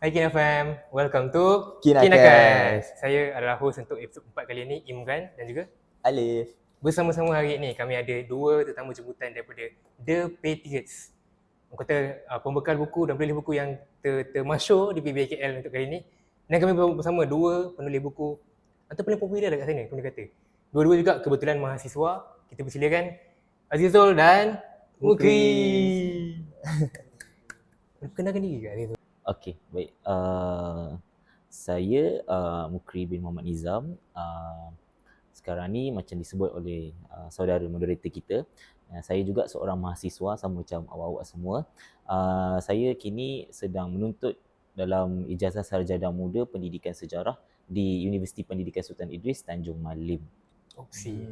Hai Kina Fam, welcome to Kinacast. Saya adalah host untuk episod 4 kali ini, Imran dan juga Alif. bersama-sama hari ini kami ada dua tetamu jemputan daripada The Patriots. Orang kata pembekal buku dan penulis buku yang termasyur di PBKL untuk kali ini. Dan kami bersama dua penulis buku atau paling popular dekat sana, kena kata. Dua-dua juga kebetulan mahasiswa. Kita persilakan Azizul dan Mukri. Perkenalkan diri ke Azizul? Okey, baik. Saya Mukri bin Muhammad Nizam. Sekarang ni macam disebut oleh saudara moderator kita. Saya juga seorang mahasiswa sama macam awak-awak semua. Saya kini sedang menuntut dalam ijazah sarjana muda pendidikan sejarah di Universiti Pendidikan Sultan Idris Tanjung Malim. Opsi.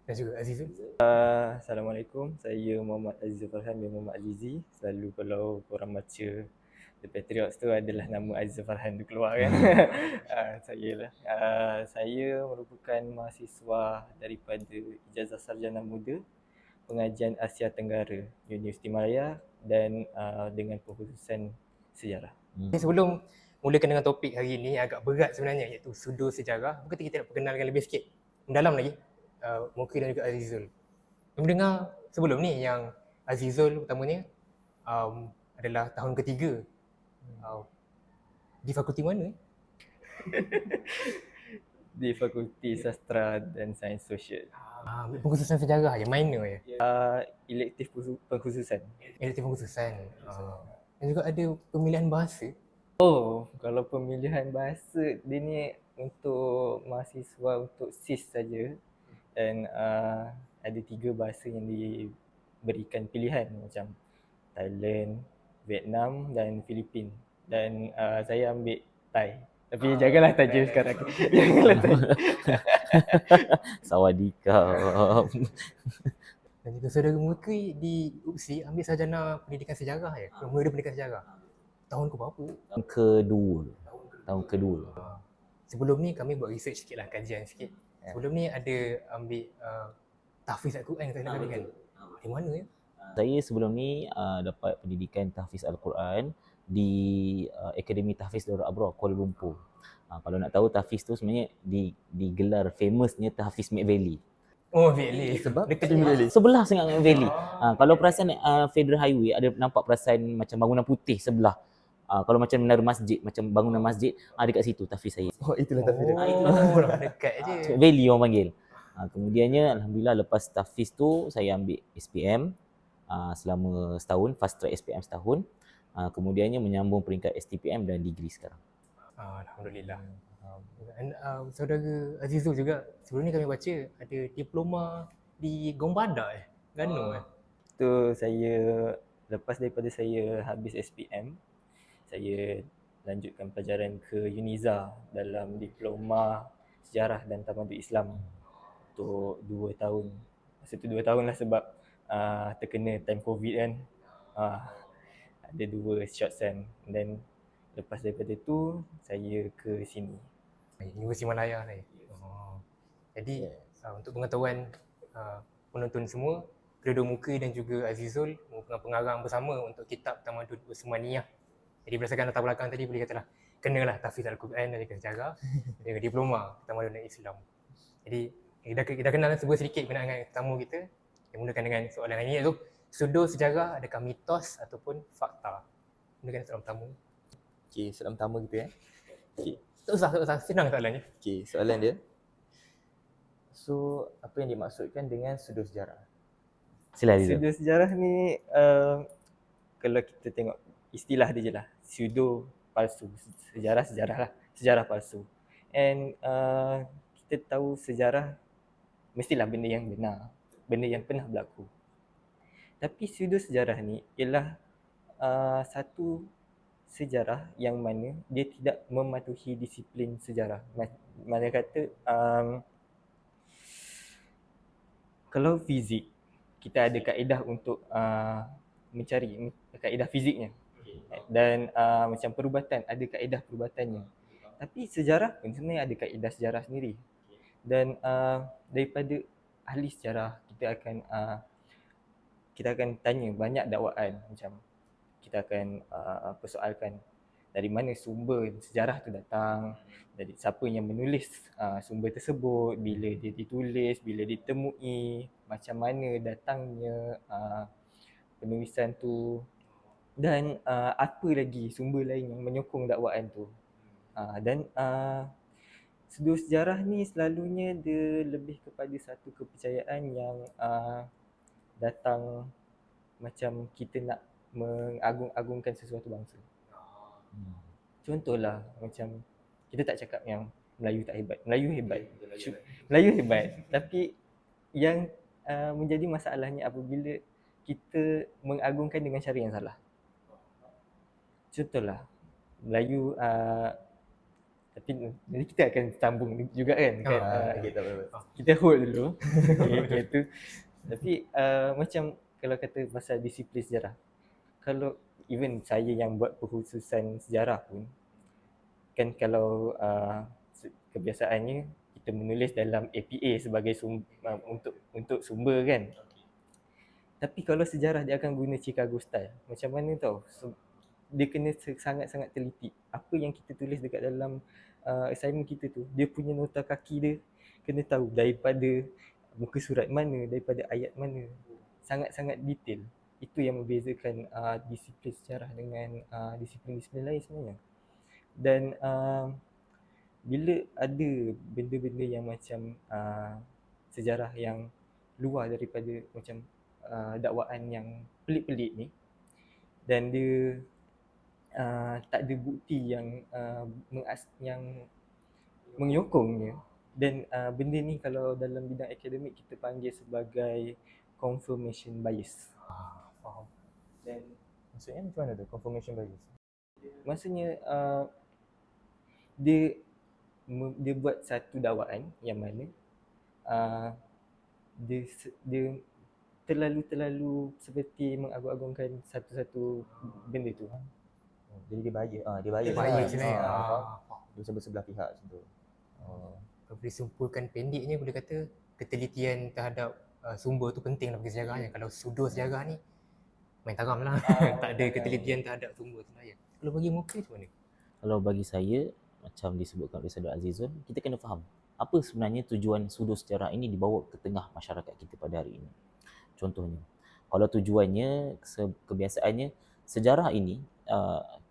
Dan juga Azizul. Assalamualaikum, saya Muhammad Azizul Farhan bin Muhammad Azizi. Selalu kalau korang baca The Patriots tu adalah nama Azizul Farhan tu keluar kan. Saya merupakan mahasiswa daripada Ijazah Sarjana Muda Pengajian Asia Tenggara Universiti Malaya dan dengan pengkhususan sejarah. Sebelum mulakan dengan topik hari ini agak berat sebenarnya, iaitu sudut sejarah, mungkin kita nak perkenalkan lebih sikit mendalam lagi Mukri dan juga Azizul. Kami dengar sebelum ni yang Azizul utamanya adalah tahun ketiga di fakulti mana? Di Fakulti Sastra dan Sains Sosial. Pengkhususan sejarah je, minor je. Elektif pengkhususan. Elektif pengkhususan. Dan juga ada pemilihan bahasa. Kalau pemilihan bahasa dia ni untuk mahasiswa untuk SIS saja, dan ada 3 bahasa yang diberikan pilihan macam Thailand, Vietnam dan Filipin. Dan saya ambil Thai. Tapi janganlah tanya sekarang. Janganlah tanya. Sawadikap. Dan juga saudara Mukri di UPSI ambil sarjana pendidikan sejarah ya? Muda pendidikan sejarah. Tahun ke berapa? Tahun kedua. Sebelum ni kami buat research sikit lah, kajian sikit. Sebelum ni ada ambil tahfiz Al-Quran saya nak katakan. Di mana ya? Saya sebelum ni dapat pendidikan tahfiz Al-Quran di Akademi Tahfiz Darul Abrar Kuala Lumpur. Kalau nak tahu tahfiz tu sebenarnya digelar famousnya tahfiz Mid Valley. Oh, Valley. Sebab dekat Mid Valley. Sebelah sangat Mid Valley. Kalau perasan Federal Highway ada nampak perasan macam bangunan putih sebelah. Kalau macam menara masjid, macam bangunan masjid, dekat situ tahfiz saya. Oh, itulah tahfiz dia. Dekat je. Mid Valley orang panggil. Kemudiannya alhamdulillah lepas tahfiz tu saya ambil SPM selama setahun, fast track SPM setahun. Kemudiannya menyambung peringkat STPM dan degree sekarang. Alhamdulillah. Dan saudara Azizul juga, sebelum ni kami baca ada diploma di Gombada Gano Tu saya lepas daripada saya habis SPM, saya lanjutkan pelajaran ke UNIZA dalam diploma sejarah dan tamadun Islam untuk 2 tahun. Masa tu 2 tahun lah sebab terkena time COVID kan. Ada 2 short sem. Dan lepas daripada tu saya ke sini. Universiti Malaya ni. Jadi untuk pengetahuan penonton semua, kedua Mukri dan juga Azizul merupakan pengarang bersama untuk kitab Tamadun Utsmaniyah. Jadi berdasarkan latar belakang tadi boleh katalah kenalah tahfiz Al-Quran dan juga sejarah dengan diploma Tamadun Islam. Jadi kita kenal sedikit dengan tetamu kita. Yang mulakan dengan soalan ini iaitu sudut sejarah adakah mitos ataupun fakta? Mulakan soalan pertama. Okey, soalan pertama kita Okey. Tak usah, senang soalannya. Okey, soalan dia. So, apa yang dimaksudkan dengan sudut sejarah? Sila Azizul. Pseudo sejarah ni kalau kita tengok istilah dia je lah, pseudo palsu. Sejarah lah, sejarah palsu. And kita tahu sejarah mestilah benda yang benar, benda yang pernah berlaku. Tapi pseudo sejarah ni ialah satu sejarah yang mana dia tidak mematuhi disiplin sejarah. Mana kata kalau fizik, kita ada kaedah untuk mencari kaedah fiziknya. Dan macam perubatan, ada kaedah perubatannya. Tapi sejarah pun sebenarnya ada kaedah sejarah sendiri. Dan daripada ahli sejarah, kita akan tanya banyak dakwaan macam kita akan persoalkan dari mana sumber sejarah tu datang, dari siapa yang menulis sumber tersebut, bila dia ditulis, bila ditemui, macam mana datangnya penulisan tu, dan apa lagi sumber lain yang menyokong dakwaan tu. Dan sudut sejarah ni selalunya dia lebih kepada satu kepercayaan yang datang macam kita nak mengagung-agungkan sesuatu bangsa. Contohlah macam kita tak cakap yang Melayu tak hebat. Melayu hebat. Melayu hebat. Tapi yang menjadi masalahnya apabila kita mengagungkan dengan cara yang salah. Contohlah Melayu tapi nanti kita akan sambung juga kan. Okay, tak apa-apa. Kita hold dulu. Okay, tu. Tapi macam kalau kata pasal disiplin sejarah. Kalau even saya yang buat perkhususan sejarah pun, kan kalau kebiasaannya kita menulis dalam APA sebagai untuk sumber kan. Tapi kalau sejarah dia akan guna Chicago style. Macam mana tau? Dia kena sangat-sangat teliti. Apa yang kita tulis dekat dalam assignment kita tu, dia punya nota kaki dia kena tahu daripada muka surat mana, daripada ayat mana. Sangat-sangat detail. Itu yang membezakan disiplin sejarah dengan disiplin-disiplin lain sebenarnya. Dan bila ada benda-benda yang macam sejarah yang luar daripada macam dakwaan yang pelik-pelik ni, dan dia tak ada bukti yang menyokongnya, dan benda ni kalau dalam bidang akademik kita panggil sebagai confirmation bias. Faham. Dan maksudnya macam mana tu confirmation bias? Maksudnya dia buat satu dakwaan yang mana dia terlalu seperti mengagung-agungkan satu-satu benda tu. Jadi dia bias. Dia Dia bias. bias sebenarnya. Dia sebelah pihak macam tu. Kalau boleh simpulkan pendeknya, boleh kata ketelitian terhadap sumber tu penting dalam sejarahnya. Kalau sudut sejarah ni main taram lah. Tak ada ketelitian terhadap sumber sebenarnya. Kalau bagi muka macam mana? Kalau bagi saya, macam disebutkan oleh Saudara Azizul, kita kena faham apa sebenarnya tujuan sudut sejarah ini dibawa ke tengah masyarakat kita pada hari ini. Contohnya, kalau tujuannya, kebiasaannya, sejarah ini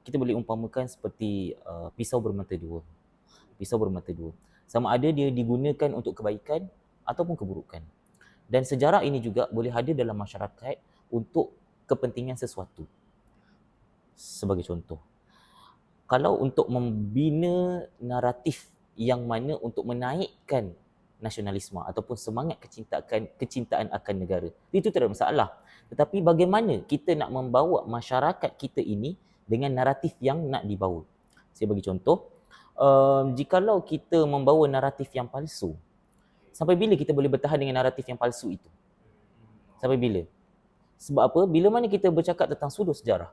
kita boleh umpamakan seperti pisau bermata dua. Pisau bermata dua. Sama ada dia digunakan untuk kebaikan ataupun keburukan. Dan sejarah ini juga boleh hadir dalam masyarakat untuk kepentingan sesuatu. Sebagai contoh, kalau untuk membina naratif yang mana untuk menaikkan nasionalisme ataupun semangat kecintaan akan negara, itu tidak ada masalah. Tetapi bagaimana kita nak membawa masyarakat kita ini dengan naratif yang nak dibawa? Saya bagi contoh, jikalau kita membawa naratif yang palsu, sampai bila kita boleh bertahan dengan naratif yang palsu itu? Sampai bila? Sebab apa? Bila mana kita bercakap tentang sudut sejarah,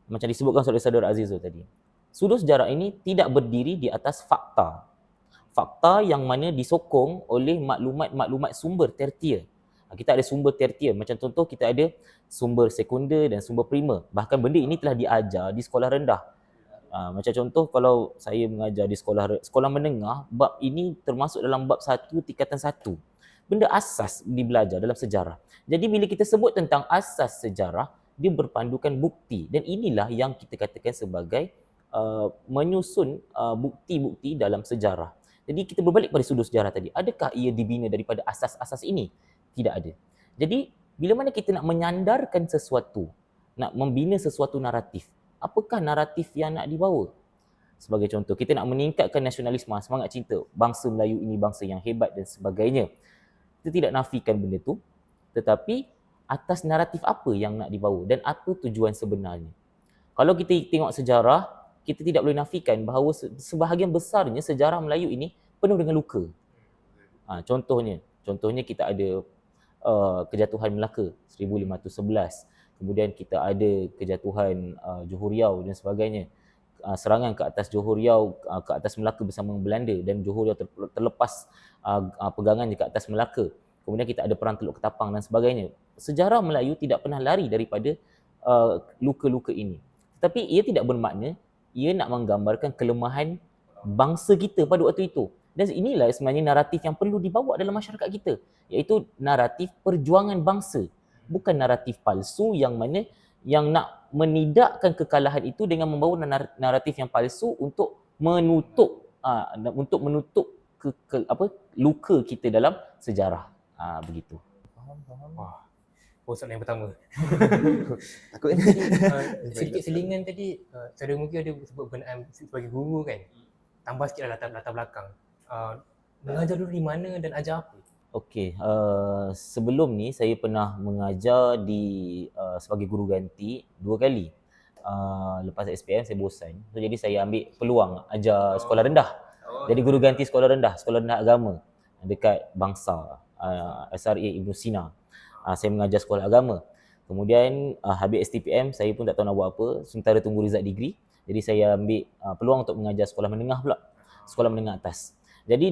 macam disebutkan oleh Saudara Azizul tadi, sudut sejarah ini tidak berdiri di atas fakta. Fakta yang mana disokong oleh maklumat-maklumat sumber tertier. Kita ada sumber tertier, macam contoh kita ada sumber sekunder dan sumber primer. Bahkan benda ini telah diajar di sekolah rendah. Macam contoh kalau saya mengajar di sekolah menengah, bab ini termasuk dalam bab 1 tingkatan 1. Benda asas dibelajar dalam sejarah. Jadi bila kita sebut tentang asas sejarah, dia berpandukan bukti, dan inilah yang kita katakan sebagai menyusun bukti-bukti dalam sejarah. Jadi kita berbalik pada sudut sejarah tadi. Adakah ia dibina daripada asas-asas ini? Tidak ada. Jadi bila mana kita nak menyandarkan sesuatu, nak membina sesuatu naratif, apakah naratif yang nak dibawa? Sebagai contoh, kita nak meningkatkan nasionalisme, semangat cinta, bangsa Melayu ini bangsa yang hebat dan sebagainya. Kita tidak nafikan benda tu, tetapi atas naratif apa yang nak dibawa dan apa tujuan sebenarnya. Kalau kita tengok sejarah, kita tidak boleh nafikan bahawa sebahagian besarnya sejarah Melayu ini penuh dengan luka. Contohnya kita ada kejatuhan Melaka 1511. Kemudian kita ada kejatuhan Johor Riau dan sebagainya. Serangan ke atas Johor Riau, ke atas Melaka bersama Belanda, dan Johor Riau terlepas pegangannya ke atas Melaka. Kemudian kita ada perang Teluk Ketapang dan sebagainya. Sejarah Melayu tidak pernah lari daripada luka-luka ini. Tetapi ia tidak bermakna ia nak menggambarkan kelemahan bangsa kita pada waktu itu. Dan inilah sebenarnya naratif yang perlu dibawa dalam masyarakat kita, iaitu naratif perjuangan bangsa, bukan naratif palsu yang mana yang nak menidakkan kekalahan itu dengan membawa naratif yang palsu untuk menutup luka kita dalam sejarah. Begitu. Faham. Wah, soalan yang pertama. Takut ni. Sedikit selingan tadi, saudara mungkin ada sebut berkenaan sebagai guru kan. Tambah sikit latar belakang. Mengajar dulu di mana dan ajar apa? Okey, sebelum ni saya pernah mengajar sebagai guru ganti 2 kali. Lepas SPM saya bosan. So, jadi saya ambil peluang ajar sekolah rendah. Jadi guru ganti sekolah rendah agama dekat Bangsa, SRA Ibn Sina. Saya mengajar sekolah agama. Kemudian habis STPM saya pun tak tahu nak buat apa, sementara tunggu result degree. Jadi saya ambil peluang untuk mengajar sekolah menengah pula, sekolah menengah atas. Jadi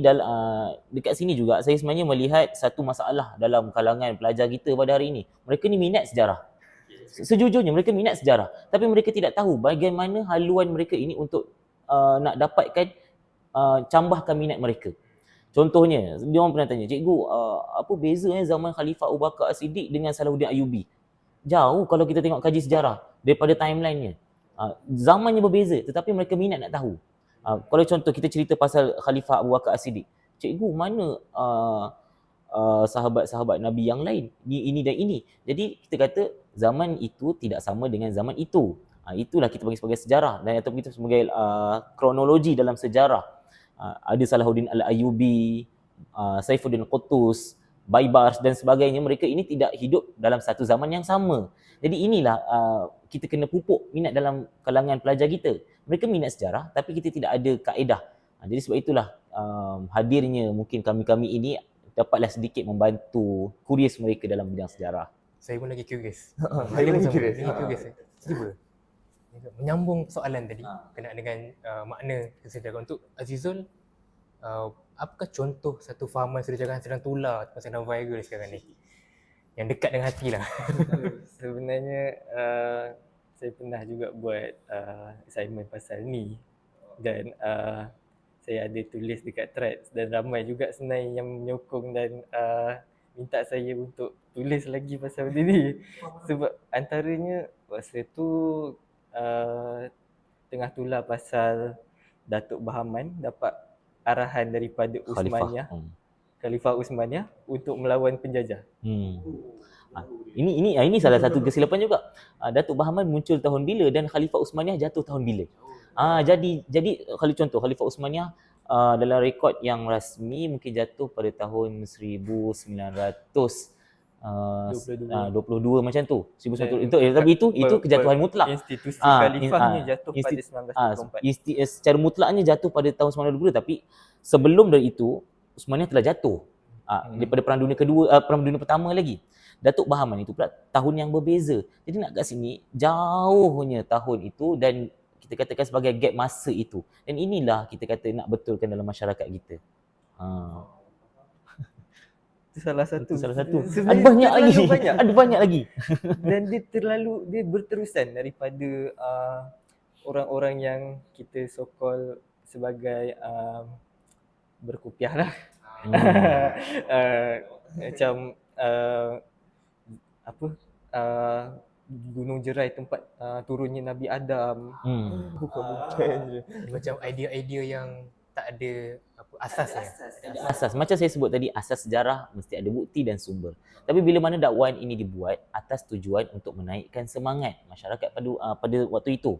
dekat sini juga saya sebenarnya melihat satu masalah dalam kalangan pelajar kita pada hari ini. Mereka ni minat sejarah. Sejujurnya mereka minat sejarah, tapi mereka tidak tahu bagaimana haluan mereka ini untuk nak dapatkan cambahkan minat mereka. Contohnya, dia orang pernah tanya, cikgu, apa beza zaman Khalifah Abu Bakar As-Siddiq dengan Salahuddin Ayyubi? Jauh kalau kita tengok kaji sejarah daripada timeline-nya. Zamannya berbeza, tetapi mereka minat nak tahu. Kalau contoh kita cerita pasal Khalifah Abu Bakar As-Siddiq, cikgu mana sahabat-sahabat Nabi yang lain, ini dan ini. Jadi kita kata zaman itu tidak sama dengan zaman itu. Itulah kita bagi sebagai sejarah dan atau kita sebagai kronologi dalam sejarah. Ada Salahuddin Al-Ayyubi, Saifuddin Qutuz, Baibars dan sebagainya. Mereka ini tidak hidup dalam satu zaman yang sama. Jadi inilah kita kena pupuk minat dalam kalangan pelajar kita. Mereka minat sejarah tapi kita tidak ada kaedah. Jadi sebab itulah hadirnya mungkin kami-kami ini dapatlah sedikit membantu kurios mereka dalam bidang sejarah. Saya pun lagi curious. Saya lagi curious. Tiba. Menyambung soalan tadi berkenaan dengan makna kesedaran. Untuk Azizul, apakah contoh satu fahaman sejarah yang sedang tular atau sedang viral sekarang ni? Yang dekat dengan hati lah. Sebenarnya saya pernah juga buat assignment pasal ni dan saya ada tulis dekat threads dan ramai juga sebenarnya yang menyokong dan minta saya untuk tulis lagi pasal benda ni. Sebab antaranya masa tu tengah tular pasal Datuk Bahaman dapat arahan daripada Uthmaniyah, Khalifah Uthmaniyah untuk melawan penjajah. Ini salah satu kesilapan juga. Datuk Bahaman muncul tahun bila dan Khalifah Uthmaniyah jatuh tahun bila. Jadi kalau contoh Khalifah Uthmaniyah dalam rekod yang rasmi mungkin jatuh pada tahun 1922 macam tu. 1900 tapi itu kejatuhan mutlak. Institusi khalifahnya jatuh pada 1924. Secara mutlaknya jatuh pada tahun 1922 tapi sebelum dari itu Uthmaniyah telah jatuh. Daripada Perang Dunia Kedua, Perang Dunia Pertama lagi. Datuk Bahaman itu pula tahun yang berbeza. Jadi nak kat sini jauhnya tahun itu dan kita katakan sebagai gap masa itu. Dan inilah kita kata nak betulkan dalam masyarakat kita. Itu salah satu. Ada banyak lagi. Dan dia berterusan daripada orang-orang yang kita so-called sebagai berkupiah lah. Macam Gunung Jerai tempat turunnya Nabi Adam. Bukan. Macam idea-idea yang tak ada asasnya. Asas. Macam saya sebut tadi, asas sejarah mesti ada bukti dan sumber. Tapi bila mana dakwaan ini dibuat atas tujuan untuk menaikkan semangat masyarakat pada waktu itu.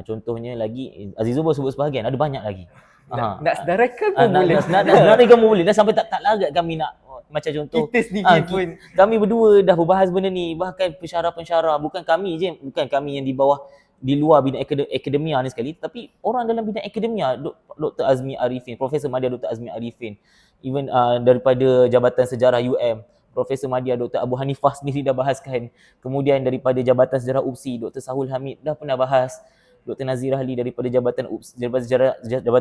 Contohnya lagi, Azizul baru sebut sebahagian, ada banyak lagi. Nak sedarakan pun boleh. Nak sedarakan pun boleh. Dan sampai tak larat kami nak macam contoh kita sendiri pun kami berdua dah berbahas benda ni, bahkan pensyarah-pensyarah, bukan kami yang di bawah di luar bidang akademia ni sekali, tapi orang dalam bidang akademia, Dr. Azmi Arifin, Profesor Madya Dr. Azmi Arifin, even daripada Jabatan Sejarah UM, Profesor Madya Dr. Abu Hanifah sendiri dah bahaskan. Kemudian daripada Jabatan Sejarah UPSI, Dr. Sahul Hamid dah pernah bahas. Dr. Nazir Ali daripada Jabatan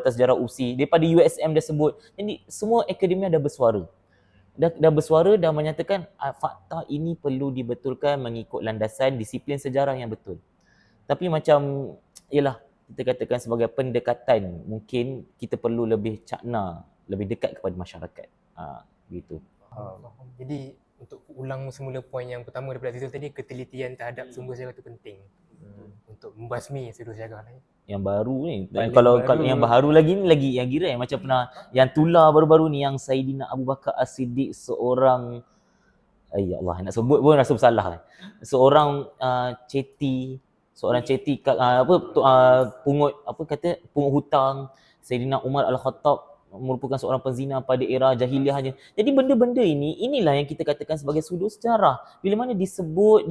Sejarah UPSI, daripada USM dah sebut. Jadi semua akademia dah bersuara. dah bersuara, dah menyatakan fakta ini perlu dibetulkan mengikut landasan disiplin sejarah yang betul. Tapi macam, yelah, kita katakan sebagai pendekatan, mungkin kita perlu lebih cakna, lebih dekat kepada masyarakat. Begitu. Faham. Jadi untuk ulang semula poin yang pertama daripada Azizul tadi, ketelitian terhadap sumber sejarah itu penting untuk membasmi sudut sejarah ni. Yang baru ni, dan Paling kalau baru. yang baru lagi ni lagi yang gira, yang macam pernah yang tular baru-baru ni, yang Saidina Abu Bakar As-Siddiq, seorang, ya Allah, nak sebut pun rasa bersalah. Seorang ceti pungut pungut hutang. Saidina Umar Al-Khattab merupakan seorang penzina pada era jahiliahnya. Jadi benda-benda inilah yang kita katakan sebagai sudut sejarah. Bila mana disebut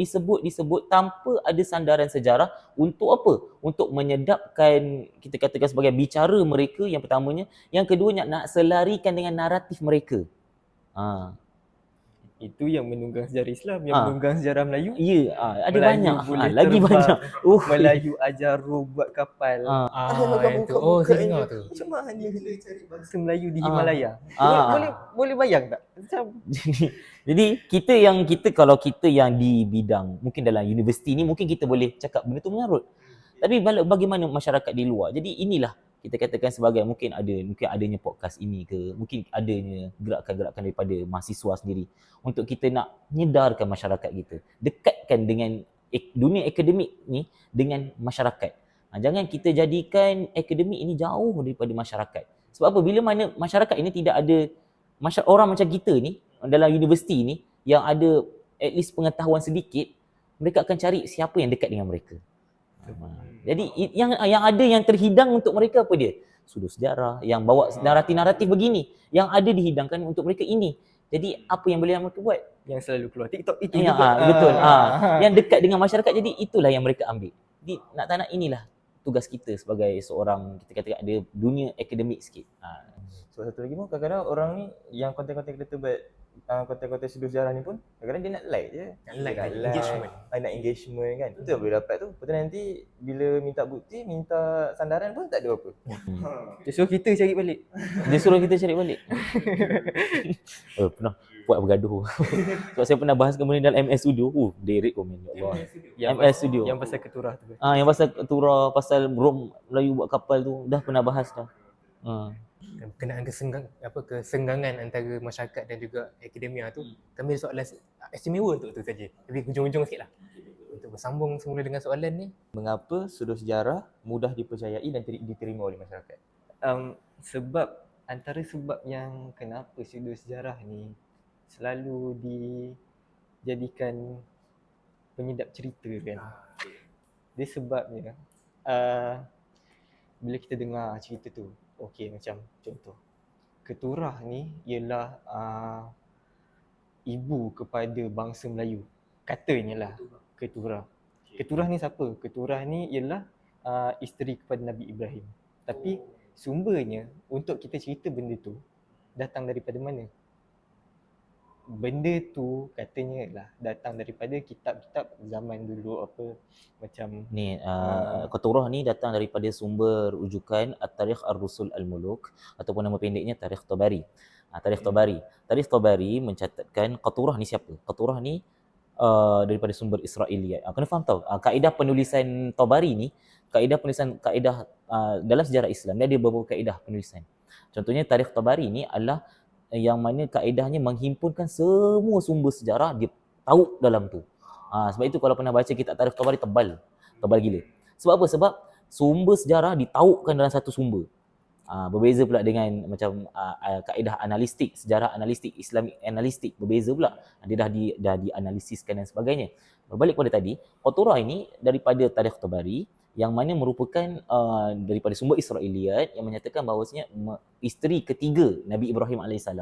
tanpa ada sandaran sejarah, untuk apa? Untuk menyedapkan, kita katakan sebagai bicara mereka yang pertamanya, yang keduanya nak selarikan dengan naratif mereka. Itu yang menunggang sejarah Islam, yang menunggang sejarah Melayu. Ya, ada Melayu banyak. boleh Lagi terbang. banyak. Melayu ajar roh buat kapal. Yang tu. Oh, saya dengar tu. Macam mana kita cari bangsa Melayu di Himalaya? Ah. Boleh bayang tak? Macam Jadi kita kalau kita yang di bidang mungkin dalam universiti ni, mungkin kita boleh cakap benda tu mengarut. Tapi bagaimana masyarakat di luar? Jadi inilah kita katakan sebagai mungkin adanya podcast ini ke, mungkin adanya gerakan-gerakan daripada mahasiswa sendiri untuk kita nak nyedarkan masyarakat kita, dekatkan dengan dunia akademik ni dengan masyarakat. Jangan kita jadikan akademik ini jauh daripada masyarakat. Sebab apa? Bila mana masyarakat ini tidak ada orang macam kita ni dalam universiti ni yang ada at least pengetahuan sedikit, mereka akan cari siapa yang dekat dengan mereka. Jadi yang ada yang terhidang untuk mereka apa dia? Sudut sejarah yang bawa naratif-naratif begini yang ada dihidangkan untuk mereka ini. Jadi apa yang boleh mereka buat? yang selalu keluar TikTok itu Ya, juga. betul. Yang dekat dengan masyarakat, jadi itulah yang mereka ambil. Jadi nak tak nak inilah tugas kita sebagai seorang, kita katakan ada dunia akademik sikit. So satu lagi pun kadang-kadang orang ni yang konten-konten kita buat konten-konten sudut sejarah ni pun kadang-kadang dia nak like je. Nak like, Dia engagement. Nak engagement kan. Itu yang boleh dapat tu. Lepas tu nanti bila minta bukti, minta sandaran pun tak ada apa. So kita cari balik. Dia suruh kita cari balik. Pernah buat bergaduh. Sebab saya pernah bahas kemudian dalam MS Studio. Direct komen, ya Allah. MS Studio. Yang pasal keturah tu. Yang pasal keturah, pasal Rom Melayu buat kapal tu dah pernah bahas dah. Berkenaan kesenggangan antara masyarakat dan juga akademia tu, kami ada soalan istimewa untuk tu saja. Tapi hujung-hujung sikit lah. Untuk bersambung semula dengan soalan ni, Mengapa sudut sejarah mudah dipercayai dan diterima oleh masyarakat? Sebab antara sebab yang kenapa sudut sejarah ni selalu dijadikan penyedap cerita kan. Dia sebabnya bila kita dengar cerita tu, okey, macam contoh keturah ni ialah ibu kepada bangsa Melayu. Katanya lah keturah. Keturah ni siapa? Keturah ni ialah isteri kepada Nabi Ibrahim. Tapi sumbernya untuk kita cerita benda tu datang daripada mana? Benda tu katanya lah datang daripada kitab-kitab zaman dulu, apa macam ni Keturah ni datang daripada sumber rujukan At-Tarikh Ar-Rusul Al-Muluk ataupun nama pendeknya Tarikh Tabari. Tarikh Tabari mencatatkan Keturah ni siapa? Keturah ni daripada sumber Israiliyat. Kena faham tau, kaedah penulisan Tabari ni, kaedah dalam sejarah Islam dia ada beberapa kaedah penulisan. Contohnya Tarikh Tabari ni adalah yang mana kaedahnya menghimpunkan semua sumber sejarah, dia tahu dalam tu. Sebab itu kalau pernah baca kitab Tarikh Tabari, tebal gila. Sebab apa? Sebab sumber sejarah ditaukkan dalam satu sumber. Berbeza pula dengan macam kaedah analistik, sejarah analistik, Islamic analistik, berbeza pula. Dia dah dianalisiskan dan sebagainya. Berbalik pada tadi, Keturah ini daripada Tarikh Tabari yang mana merupakan daripada sumber Israiliyat yang menyatakan bahawasanya isteri ketiga Nabi Ibrahim AS.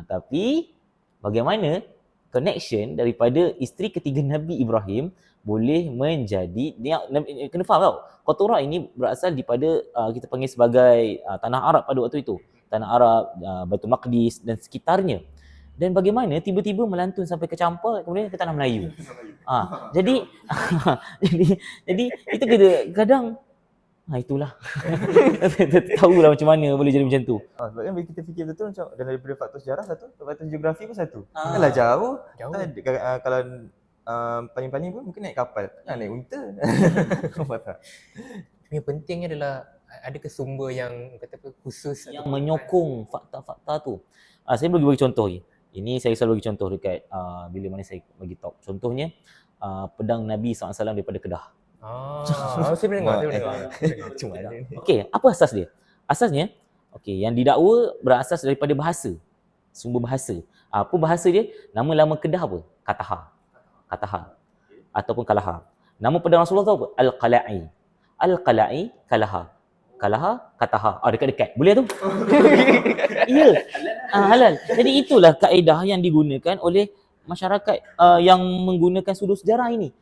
Tapi bagaimana connection daripada isteri ketiga Nabi Ibrahim boleh menjadi, kena faham tau, Keturah ini berasal daripada kita panggil sebagai tanah Arab pada waktu itu. Tanah Arab, Baitul Maqdis dan sekitarnya. Dan bagaimana tiba-tiba melantun sampai ke Campar, kemudian ke tanah Melayu. Jadi itu kadang Itulah. Tahulah macam mana boleh jadi macam tu. Sebab kan bila kita fikir betul macam dan daripada faktor sejarah satu, faktor geografi pun satu. Ah. Takkanlah jauh. Jauh. Kalau paling-paling pun mungkin naik kapal. Naik unta. Faham tak? Yang pentingnya adalah adakah sumber yang kata apa khusus Yang menyokong fakta-fakta tu. Saya bagi contoh je. Ini saya selalu bagi contoh dekat bila mana saya bagi talk. Contohnya pedang Nabi SAW daripada Kedah. Saya pernah dengar, Cuma ada ni. Okey, apa asas dia? Asasnya, yang didakwa berasas daripada bahasa. Sumber bahasa. Apa bahasa dia? Nama lama Kedah apa? Kataha. Ataupun Kalaha. Nama pedang Rasulullah tu apa? Al-Qala'i. Al-Qala'i, Kalaha. Kataha. Dekat-dekat. Boleh tu? Ya. Halal. Jadi itulah kaedah yang digunakan oleh masyarakat yang menggunakan sudut sejarah ini.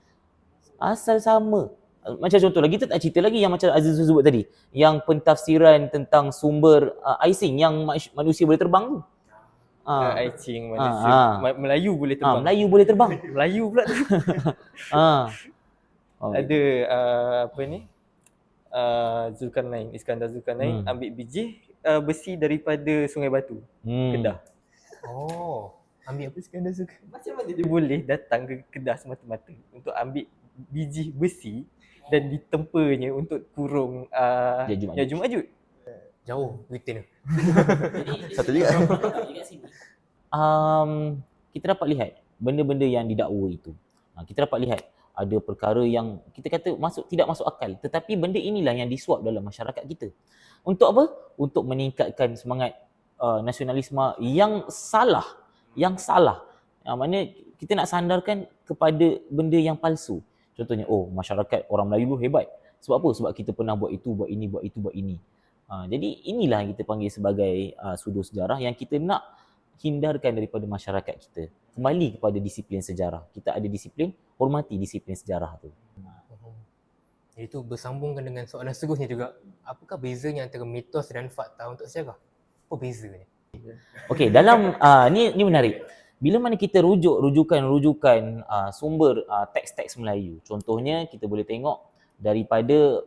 Asal sama. Macam contohlah, kita tak cerita lagi yang macam Aziz sebut tadi, yang pentafsiran tentang sumber icing yang manusia boleh terbang tu. Aicing manusia. Melayu boleh terbang. Melayu boleh terbang. Melayu pula tu. Oh. Ada apa ni? Iskandar Zulkarnain ambil biji besi daripada Sungai Batu, Kedah. Ambil apa? Iskandar Zulkarnain macam mana dia boleh datang ke Kedah semata-mata untuk ambil biji besi dan ditempanya untuk kurung Yajuj Majuj? Jauh Britain tu. Satu juga. Kita dapat lihat benda-benda yang didakwa itu. Kita dapat lihat ada perkara yang kita kata tidak masuk akal, tetapi benda inilah yang disuap dalam masyarakat kita. Untuk apa? Untuk meningkatkan semangat nasionalisme yang salah. Maknanya kita nak sandarkan kepada benda yang palsu. Contohnya, masyarakat orang Melayu hebat. Sebab apa? Sebab kita pernah buat itu, buat ini, buat itu, buat ini. Jadi inilah yang kita panggil sebagai sudut sejarah yang kita nak hindarkan daripada masyarakat kita. Kembali kepada disiplin sejarah. Kita ada disiplin, hormati disiplin sejarah tu. Jadi itu bersambungkan dengan soalan seterusnya juga. Apakah bezanya antara mitos dan fakta untuk sejarah? Apa bezanya? Okey, dalam ni menarik. Bila mana kita rujukan sumber teks-teks Melayu. Contohnya kita boleh tengok daripada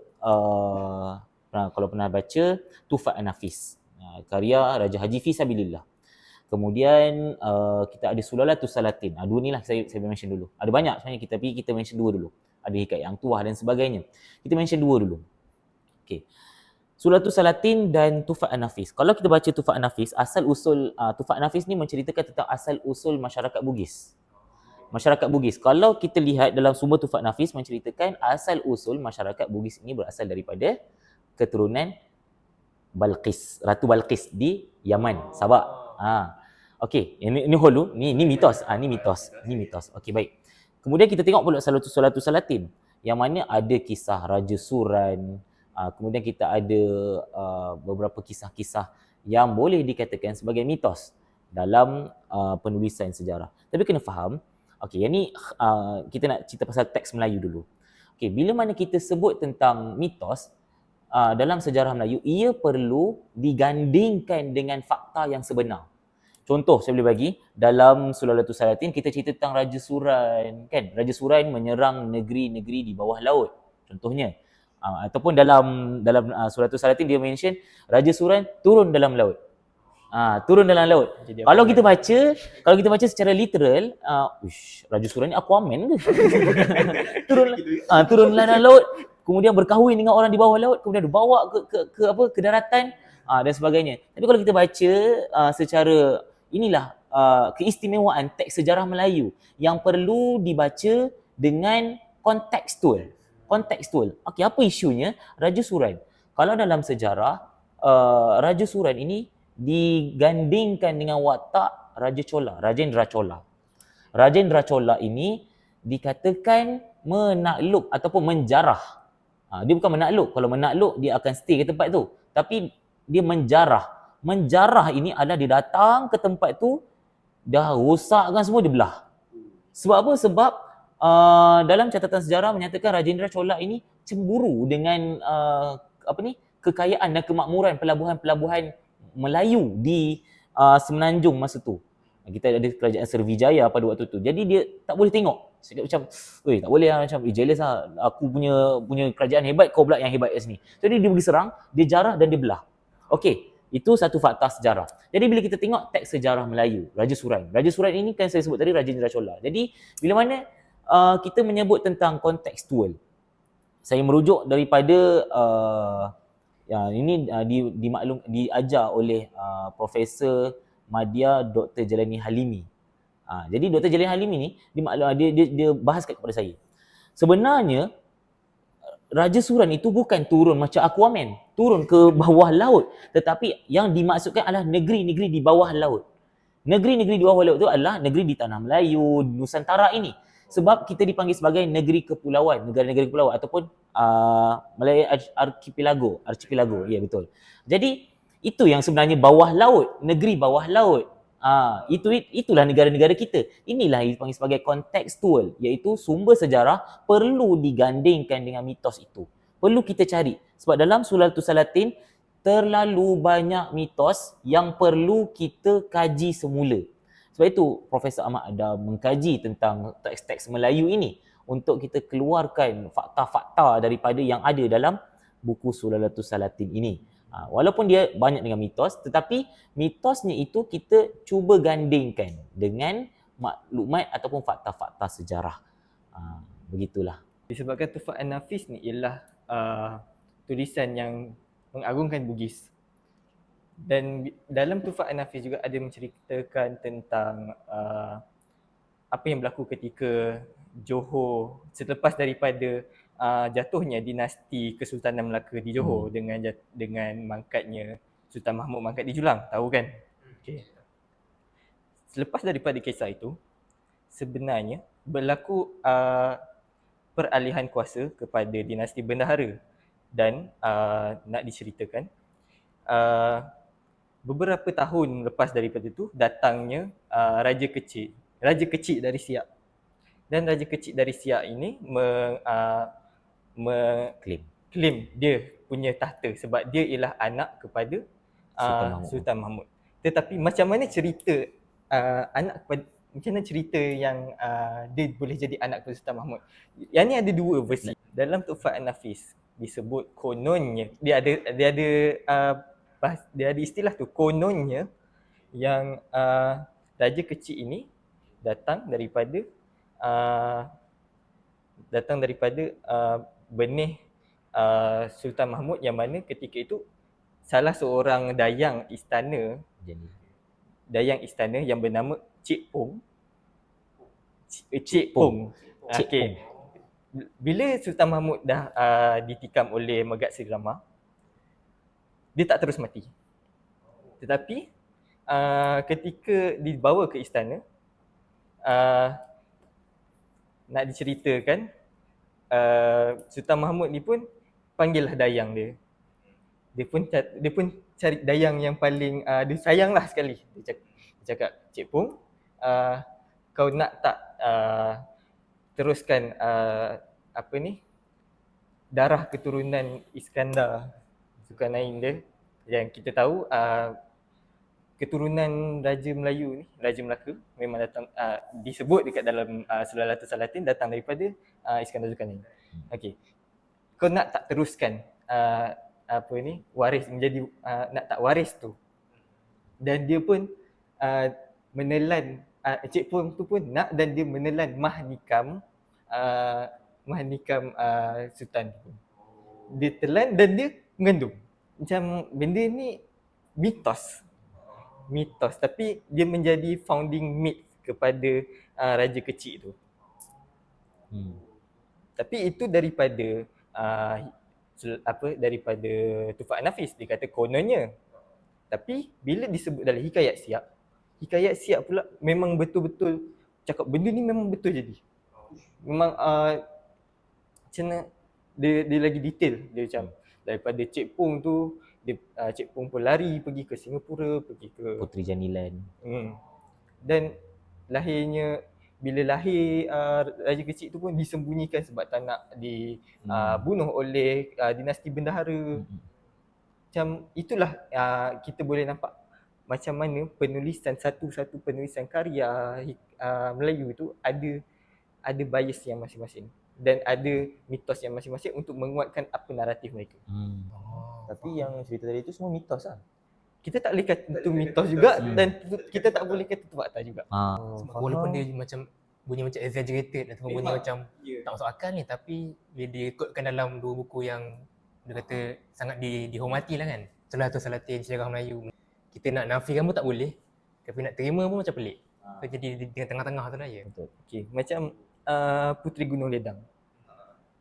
kalau pernah baca Tufat An-Nafis, karya Raja Haji Fisabilillah. Kemudian kita ada Sulalatus Salatin. Dua ni lah saya mention dulu. Ada banyak sebenarnya tapi kita mention dua dulu. Ada Hikayat Yang Tuah dan sebagainya. Kita mention dua dulu. Okey. Sulalatus Salatin dan Tufat An-Nafis. Kalau kita baca Tufat An-Nafis, asal usul Tufat An-Nafis ni menceritakan tentang asal usul masyarakat Bugis. Masyarakat Bugis. Kalau kita lihat dalam sumber Tufat An-Nafis menceritakan asal usul masyarakat Bugis ini berasal daripada keturunan Balqis, Ratu Balqis di Yaman, Sabak. Okey, ini hulu, ni mitos. Ni mitos. Okey, baik. Kemudian kita tengok pula Sulalatus Salatin yang mana ada kisah Raja Suran. Kemudian kita ada beberapa kisah-kisah yang boleh dikatakan sebagai mitos dalam penulisan sejarah. Tapi kena faham, yang ni kita nak cerita pasal teks Melayu dulu. Bila mana kita sebut tentang mitos dalam sejarah Melayu, ia perlu digandingkan dengan fakta yang sebenar. Contoh saya boleh bagi, dalam Sulalatus Salatin kita cerita tentang Raja Suran, kan? Raja Suran menyerang negeri-negeri di bawah laut. Contohnya, ataupun dalam Sulalatus Salatin dia mention Raja Suran turun dalam laut. Turun dalam laut. Kalau kita baca secara literal, Raja Suran ni Aquaman ke? turun dalam laut, kemudian berkahwin dengan orang di bawah laut, kemudian dibawa ke daratan dan sebagainya. Tapi kalau kita baca secara inilah keistimewaan teks sejarah Melayu yang perlu dibaca dengan kontekstual. Apa isunya? Raja Suran. Kalau dalam sejarah, Raja Suran ini digandingkan dengan watak Raja Chola, Rajendra Chola. Rajendra Chola ini dikatakan menakluk ataupun menjarah. Dia bukan menakluk. Kalau menakluk, dia akan stay ke tempat tu. Tapi dia menjarah. Menjarah ini adalah dia datang ke tempat tu, dah rosakkan semua, dia belah. Sebab apa? Sebab dalam catatan sejarah menyatakan Rajendra Chola ini cemburu dengan kekayaan dan kemakmuran pelabuhan-pelabuhan Melayu di Semenanjung masa tu. Kita ada kerajaan Sriwijaya pada waktu tu. Jadi dia tak boleh tengok. Cakap macam, "Oi, tak boleh lah, macam jealous lah. Aku punya kerajaan hebat, kau pula yang hebat kat sini." Jadi dia pergi serang, dia jarah dan dia belah. Okey, itu satu fakta sejarah. Jadi bila kita tengok teks sejarah Melayu, Raja Surai. Raja Surai ini kan saya sebut tadi Raja Indra Chola. Jadi bila mana kita menyebut tentang kontekstual, saya merujuk daripada ini diajar oleh Profesor Madya Dr. Jalani Halimi. Jadi Dr. Jalani Halimi ni dia bahaskan kepada saya. Sebenarnya Raja Suran itu bukan turun macam Aquaman, turun ke bawah laut, tetapi yang dimaksudkan adalah negeri-negeri di bawah laut. Negeri-negeri di bawah laut itu adalah negeri di tanah Melayu, Nusantara ini. Sebab kita dipanggil sebagai negeri kepulauan, negara-negara kepulauan ataupun Malaya Archipelago. Ya, betul. Jadi itu yang sebenarnya bawah laut, negeri bawah laut. Itulah negara-negara kita. Inilah yang dipanggil sebagai kontekstual, iaitu sumber sejarah perlu digandingkan dengan mitos itu. Perlu kita cari. Sebab dalam Sulalatus Salatin terlalu banyak mitos yang perlu kita kaji semula. Sebab itu Profesor Ahmad ada mengkaji tentang teks-teks Melayu ini untuk kita keluarkan fakta-fakta daripada yang ada dalam buku Sulalatus Salatin ini. Walaupun dia banyak dengan mitos, tetapi mitosnya itu kita cuba gandingkan dengan maklumat ataupun fakta-fakta sejarah. Begitulah. Disebabkan Tufat An-Nafis ni ialah tulisan yang mengagungkan Bugis. Dan dalam Tufat An-Nafis juga ada menceritakan tentang apa yang berlaku ketika Johor selepas daripada jatuhnya dinasti Kesultanan Melaka di Johor dengan mangkatnya Sultan Mahmud mangkat di Julang, tahu kan? Okay. Selepas daripada kisah itu, sebenarnya berlaku peralihan kuasa kepada dinasti Bendahara dan nak diceritakan beberapa tahun lepas daripada itu datangnya Raja Kecil dari Siak. Dan Raja Kecil dari Siak ini claim dia punya tahta sebab dia ialah anak kepada Sultan Mahmud. Tetapi macam mana cerita macam mana cerita yang dia boleh jadi anak kepada Sultan Mahmud? Yang ni ada dua versi. Dalam Tufat An-Nafis disebut kononnya, dia ada istilah tu, kononnya yang Raja Kecil ini datang daripada benih Sultan Mahmud, yang mana ketika itu salah seorang dayang istana yang bernama Cik Pong. Okey. Bila Sultan Mahmud dah ditikam oleh Megat Sri Rama, dia tak terus mati. Tetapi ketika dibawa ke istana, nak diceritakan, Sultan Mahmud ni pun panggillah dayang dia. Dia pun cari dayang yang paling dia sayanglah sekali. Dia cakap, "Cik Pong, kau nak tak teruskan darah keturunan Iskandar Zulkarnain dia, yang kita tahu keturunan Raja Melayu ni, Raja Melaka memang datang disebut dekat dalam Sulalatus Salatin datang daripada Iskandar Zulkarnain. Okey. Kau nak tak teruskan waris menjadi nak tak waris tu?" Dan dia pun menelan Cik Pong tu pun nak, dan dia menelan mahnikam Sultan tu. Dia telan dan dia mengandung. Macam benda ni mitos, tapi dia menjadi founding myth kepada Raja Kecil tu. Tapi itu daripada daripada Tufat An-Nafis, dia kata kononnya. Tapi bila disebut dalam Hikayat Siak pula memang betul-betul cakap benda ni memang betul jadi. Memang macam mana dia lagi detail. Dia macam daripada Cik Pong tu, Cik Pong pun lari pergi ke Singapura, pergi ke Puteri Janilan. Dan bila lahir Raja Kecil tu pun disembunyikan sebab tak nak dibunuh oleh dinasti Bendahara. Macam itulah kita boleh nampak macam mana penulisan satu-satu penulisan karya Melayu tu ada bias yang masing-masing dan ada mitos yang masing-masing untuk menguatkan apa naratif mereka. Tapi yang cerita tadi tu semua mitos lah. Kita tak boleh kata itu mitos juga dan kita tak boleh kata itu fakta juga. Walaupun dia macam bunyi macam exaggerated ataupun bunyi macam tak masuk akal ni, tapi bila diikutkan dalam dua buku yang dia kata sangat dihormati lah kan, Salatul Salatin, Sejarah Melayu, kita nak nafikan pun tak boleh, tapi nak terima pun macam pelik. So, jadi di tengah-tengah tu lah ya. Betul. Okey, macam Puteri Gunung Ledang.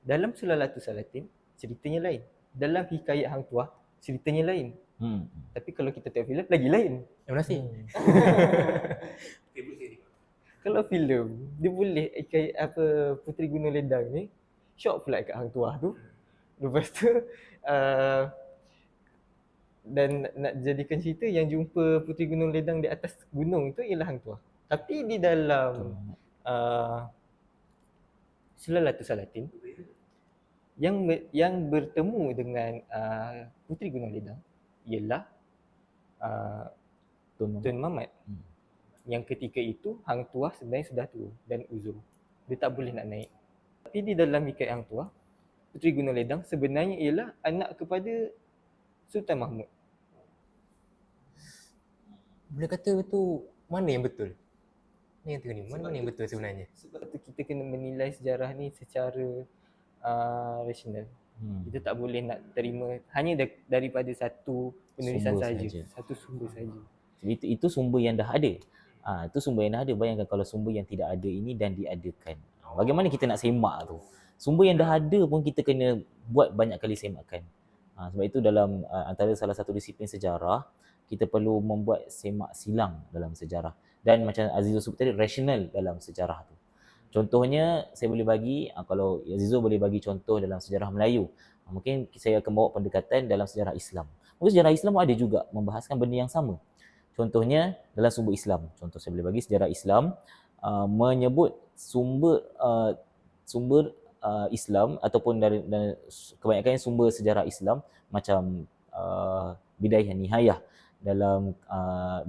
Dalam Salatul Salatin ceritanya lain. Dalam Hikayat Hang Tuah ceritanya lain. Tapi kalau kita tengok filem lagi lain. Terima kasih. Kalau filem dia boleh Puteri Gunung Ledang ni shock pula kat Hang Tuah tu. Lepas tu dan nak jadikan cerita yang jumpa Puteri Gunung Ledang di atas gunung itu ialah Hang Tuah. Tapi di dalam Salatul Salatin yang bertemu dengan Puteri Gunung Ledang ialah Tun Mamat. Yang ketika itu Hang Tuah sebenarnya sudah tua dan uzur. Dia tak boleh nak naik. Tapi di dalam Hikayat Hang Tuah, Puteri Gunung Ledang sebenarnya ialah anak kepada Sultan Mahmud. Boleh kata tu mana yang betul? Ni yang ni, mana yang betul sebenarnya? Sebab tu kita kena menilai sejarah ni secara rasional. Kita tak boleh nak terima hanya daripada satu penulisan saja, satu sumber saja. Itu sumber yang dah ada. Itu sumber yang dah ada. Bayangkan kalau sumber yang tidak ada ini dan diadakan. Bagaimana kita nak semak tu? Sumber yang dah ada pun kita kena buat banyak kali semakan. Sebab itu dalam antara salah satu disiplin sejarah, kita perlu membuat semak silang dalam sejarah. Dan macam Azizul sebut tadi, rasional dalam sejarah tu. Contohnya, saya boleh bagi, kalau Azizul boleh bagi contoh dalam sejarah Melayu, mungkin saya akan bawa pendekatan dalam sejarah Islam. Mungkin sejarah Islam ada juga membahaskan benda yang sama. Contohnya dalam sumber Islam. Contoh saya boleh bagi sejarah Islam menyebut sumber Islam ataupun dari kebanyakan sumber sejarah Islam macam Bidayah Nihayah. Dalam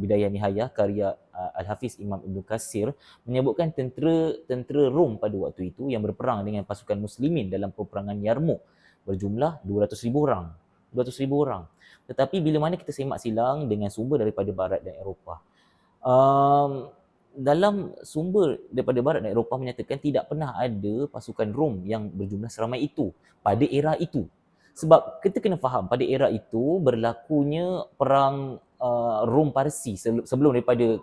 Bidayah Nihayah karya Al-Hafiz Imam Ibn Katsir menyebutkan tentera Rom pada waktu itu yang berperang dengan pasukan muslimin dalam peperangan Yarmouk berjumlah 200,000 orang. 200,000 orang. Tetapi bila mana kita semak silang dengan sumber daripada Barat dan Eropah, dalam sumber daripada Barat dan Eropah menyatakan tidak pernah ada pasukan Rom yang berjumlah seramai itu pada era itu. Sebab kita kena faham pada era itu berlakunya perang Rom Parsi sebelum daripada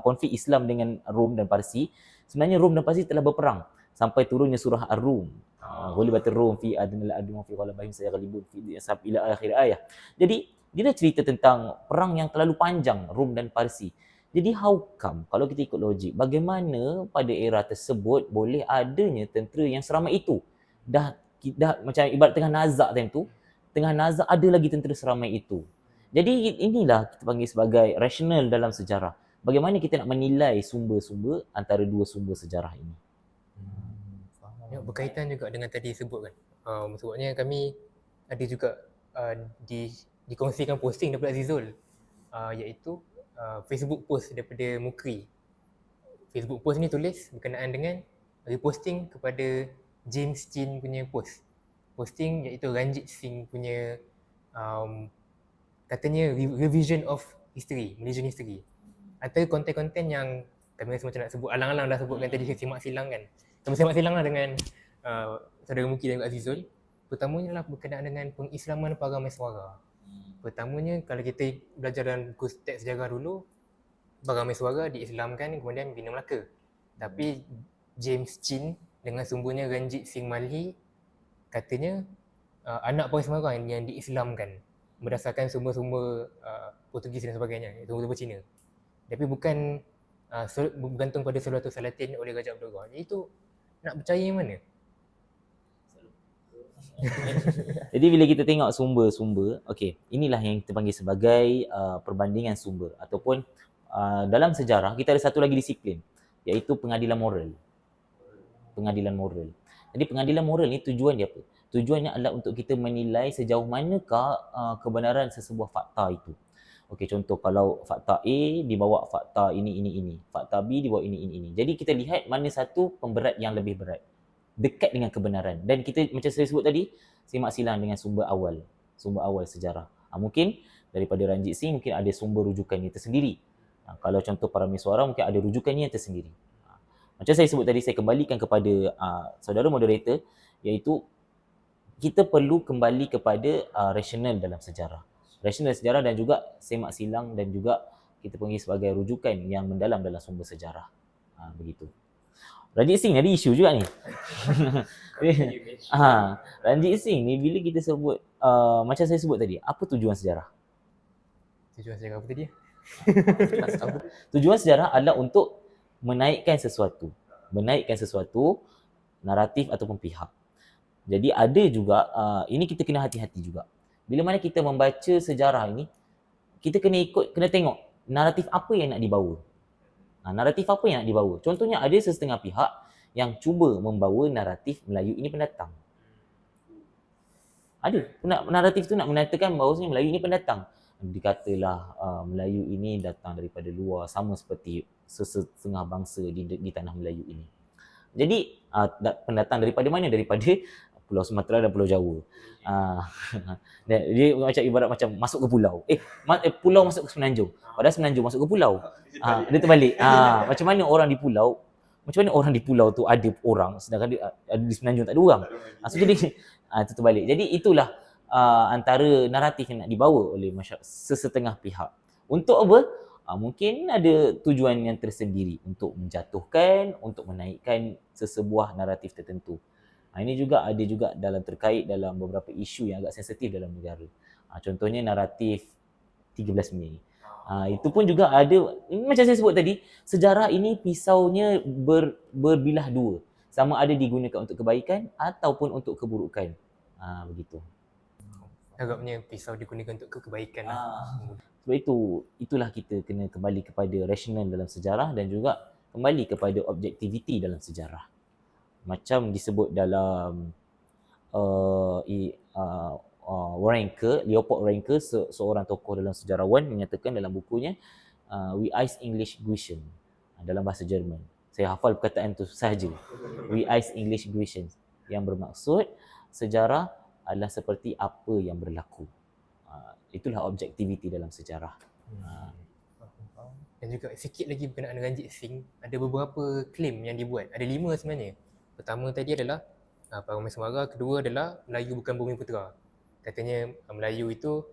konflik Islam dengan Rom dan Parsi. Sebenarnya Rom dan Parsi telah berperang sampai turunnya surah Ar-Rum. Ghulibatir Rum fi adnal ardi wa fi ghalabihim sayaghlibun fi asab ila akhir ayat. Jadi dia dah cerita tentang perang yang terlalu panjang Rom dan Parsi. Jadi how come kalau kita ikut logik, bagaimana pada era tersebut boleh adanya tentera yang seramai itu? Dah macam ibarat tengah nazak time tu, tengah nazak ada lagi tentera seramai itu. Jadi inilah kita panggil sebagai rasional dalam sejarah. Bagaimana kita nak menilai sumber-sumber antara dua sumber sejarah ini. Ya, berkaitan juga dengan tadi sebut kan. Sebabnya kami ada juga dikongsikan posting daripada Azizul, iaitu Facebook post daripada Mukri. Facebook post ni tulis berkenaan dengan reposting kepada James Chin punya posting iaitu Ranjit Singh punya katanya revision of history, Malaysian history. Antara konten-konten yang kami rasa macam nak sebut, alang-alang dah sebutkan tadi, semak silang kan. Kami semak silang lah dengan saudara Muki dan Azizul. Pertamanya adalah berkenaan dengan pengislaman para Meswara. Pertamanya kalau kita belajar dalam buku teks sejarah dulu, para Meswara diislamkan kemudian bina Melaka. Tapi James Chin dengan sumbernya Ranjit Singh Malhi katanya anak para Meswara yang diislamkan berdasarkan sumber-sumber Portugis dan sebagainya, sumber-sumber Cina. Tapi bukan bergantung pada Salatul Salatin oleh Raja Abdul Ghani. Jadi itu nak percaya yang mana? Jadi bila kita tengok sumber-sumber, okey, inilah yang kita panggil sebagai perbandingan sumber ataupun dalam sejarah kita ada satu lagi disiplin iaitu pengadilan moral. Pengadilan moral. Jadi pengadilan moral ni tujuan dia apa? Tujuannya adalah untuk kita menilai sejauh manakah kebenaran sesebuah fakta itu. Okey, contoh kalau fakta A dibawa fakta ini. Fakta B dibawa ini. Jadi kita lihat mana satu pemberat yang lebih berat. Dekat dengan kebenaran. Dan kita macam saya sebut tadi, semak silang dengan sumber awal sejarah. Mungkin daripada Ranjit Singh mungkin ada sumber rujukannya tersendiri. Kalau contoh Parameswara mungkin ada rujukannya tersendiri. Macam saya sebut tadi, saya kembalikan kepada saudara moderator, iaitu kita perlu kembali kepada rasional dalam sejarah. Rasional sejarah dan juga semak silang, dan juga kita panggil sebagai rujukan yang mendalam dalam sumber sejarah. Begitu. Ranjit Singh ada isu juga ni. Ranjit Singh ni bila kita sebut macam saya sebut tadi, apa tujuan sejarah? Tujuan sejarah apa tadi? Tujuan sejarah adalah untuk menaikkan sesuatu, naratif ataupun pihak. Jadi ada juga ini kita kena hati-hati juga. Bila mana kita membaca sejarah ini, kita kena tengok naratif apa yang nak dibawa. Contohnya ada sesetengah pihak yang cuba membawa naratif Melayu ini pendatang. Ada naratif tu nak menyatakan bahawasanya Melayu ini pendatang. Dikatalah Melayu ini datang daripada luar, sama seperti setengah bangsa di tanah Melayu ini. Jadi pendatang daripada mana? Daripada Pulau Sumatera dan Pulau Jawa. Dia macam ibarat macam masuk ke pulau. Pulau masuk ke Semenanjung. Padahal Semenanjung masuk ke pulau. Dia terbalik. Macam mana orang di pulau tu ada orang, sedangkan dia ada di Semenanjung tak ada orang. So jadi itu terbalik. Jadi itulah antara naratif yang nak dibawa oleh sesetengah pihak. Untuk apa? Mungkin ada tujuan yang tersendiri untuk menjatuhkan, untuk menaikkan sesebuah naratif tertentu. Ini juga ada juga terkait dalam beberapa isu yang agak sensitif dalam negara. Contohnya naratif 13 Mei. Itu pun juga ada, macam saya sebut tadi, sejarah ini pisaunya berbilah dua. Sama ada digunakan untuk kebaikan ataupun untuk keburukan. Begitu. Agaknya pisau digunakan untuk kebaikan lah. Sebab itulah kita kena kembali kepada rasional dalam sejarah dan juga kembali kepada objektiviti dalam sejarah. Macam disebut dalam Leopold Ranke, seorang tokoh dalam sejarawan, menyatakan dalam bukunya We Eis English Guischen, dalam bahasa Jerman. Saya hafal perkataan itu sahaja. We Eis English Guischen, yang bermaksud sejarah adalah seperti apa yang berlaku. Itulah objektiviti dalam sejarah. Dan juga sikit lagi berkenaan dengan Ranjit Singh, ada beberapa claim yang dibuat. Ada 5 sebenarnya. Pertama tadi adalah Parameswara, kedua adalah Melayu bukan bumi putera. Katanya Melayu itu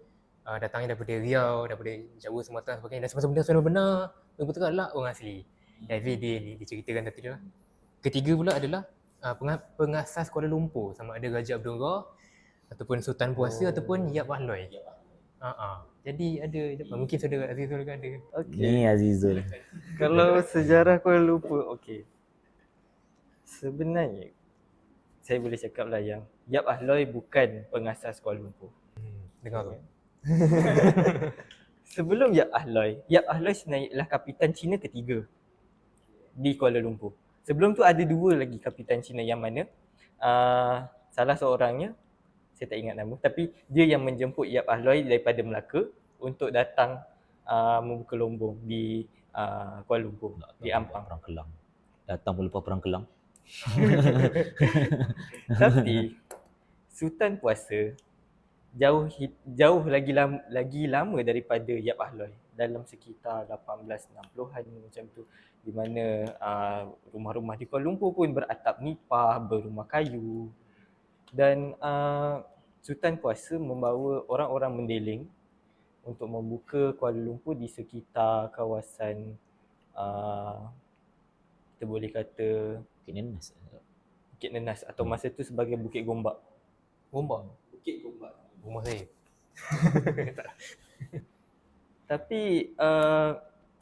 datangnya daripada Riau, daripada Jawa, Sumatera sebagainya, dan semasa benda sebenarnya benar, bumi putera adalah orang asli. Jadi dia diceritakan tadi lah. Ketiga pula adalah pengasas Kuala Lumpur, sama ada Raja Abdul Ghar ataupun Sultan Puasa ataupun Yap Ahloi. Jadi ada mungkin saudara Azizul kan ada. Ni Azizul. Kalau sejarah Kuala Lumpur, okey. Sebenarnya saya boleh cakap lah yang Yap Ahloi bukan pengasas Kuala Lumpur. Dengar tu. Sebelum Yap Ahloi sebenarnya ialah kapitan Cina ketiga di Kuala Lumpur. Sebelum tu ada 2 lagi kapitan Cina, yang mana salah seorangnya saya tak ingat nama, tapi dia yang menjemput Yap Ahloi daripada Melaka untuk datang membuka lombong di Kuala Lumpur, di Ampang. Perang Kelang. Datang pun lepas Perang Kelang. Tapi Sultan Puasa jauh lagi lama daripada Yap Ahloi, dalam sekitar 1860-an macam tu, di mana rumah-rumah di Kuala Lumpur pun beratap nipah, berumah kayu. Dan Sultan Puasa membawa orang-orang mendeling untuk membuka Kuala Lumpur di sekitar kawasan kita boleh kata Bukit Nenas atau masa tu sebagai Bukit Gombak. Bukit Gombak. Rumah saya. Tapi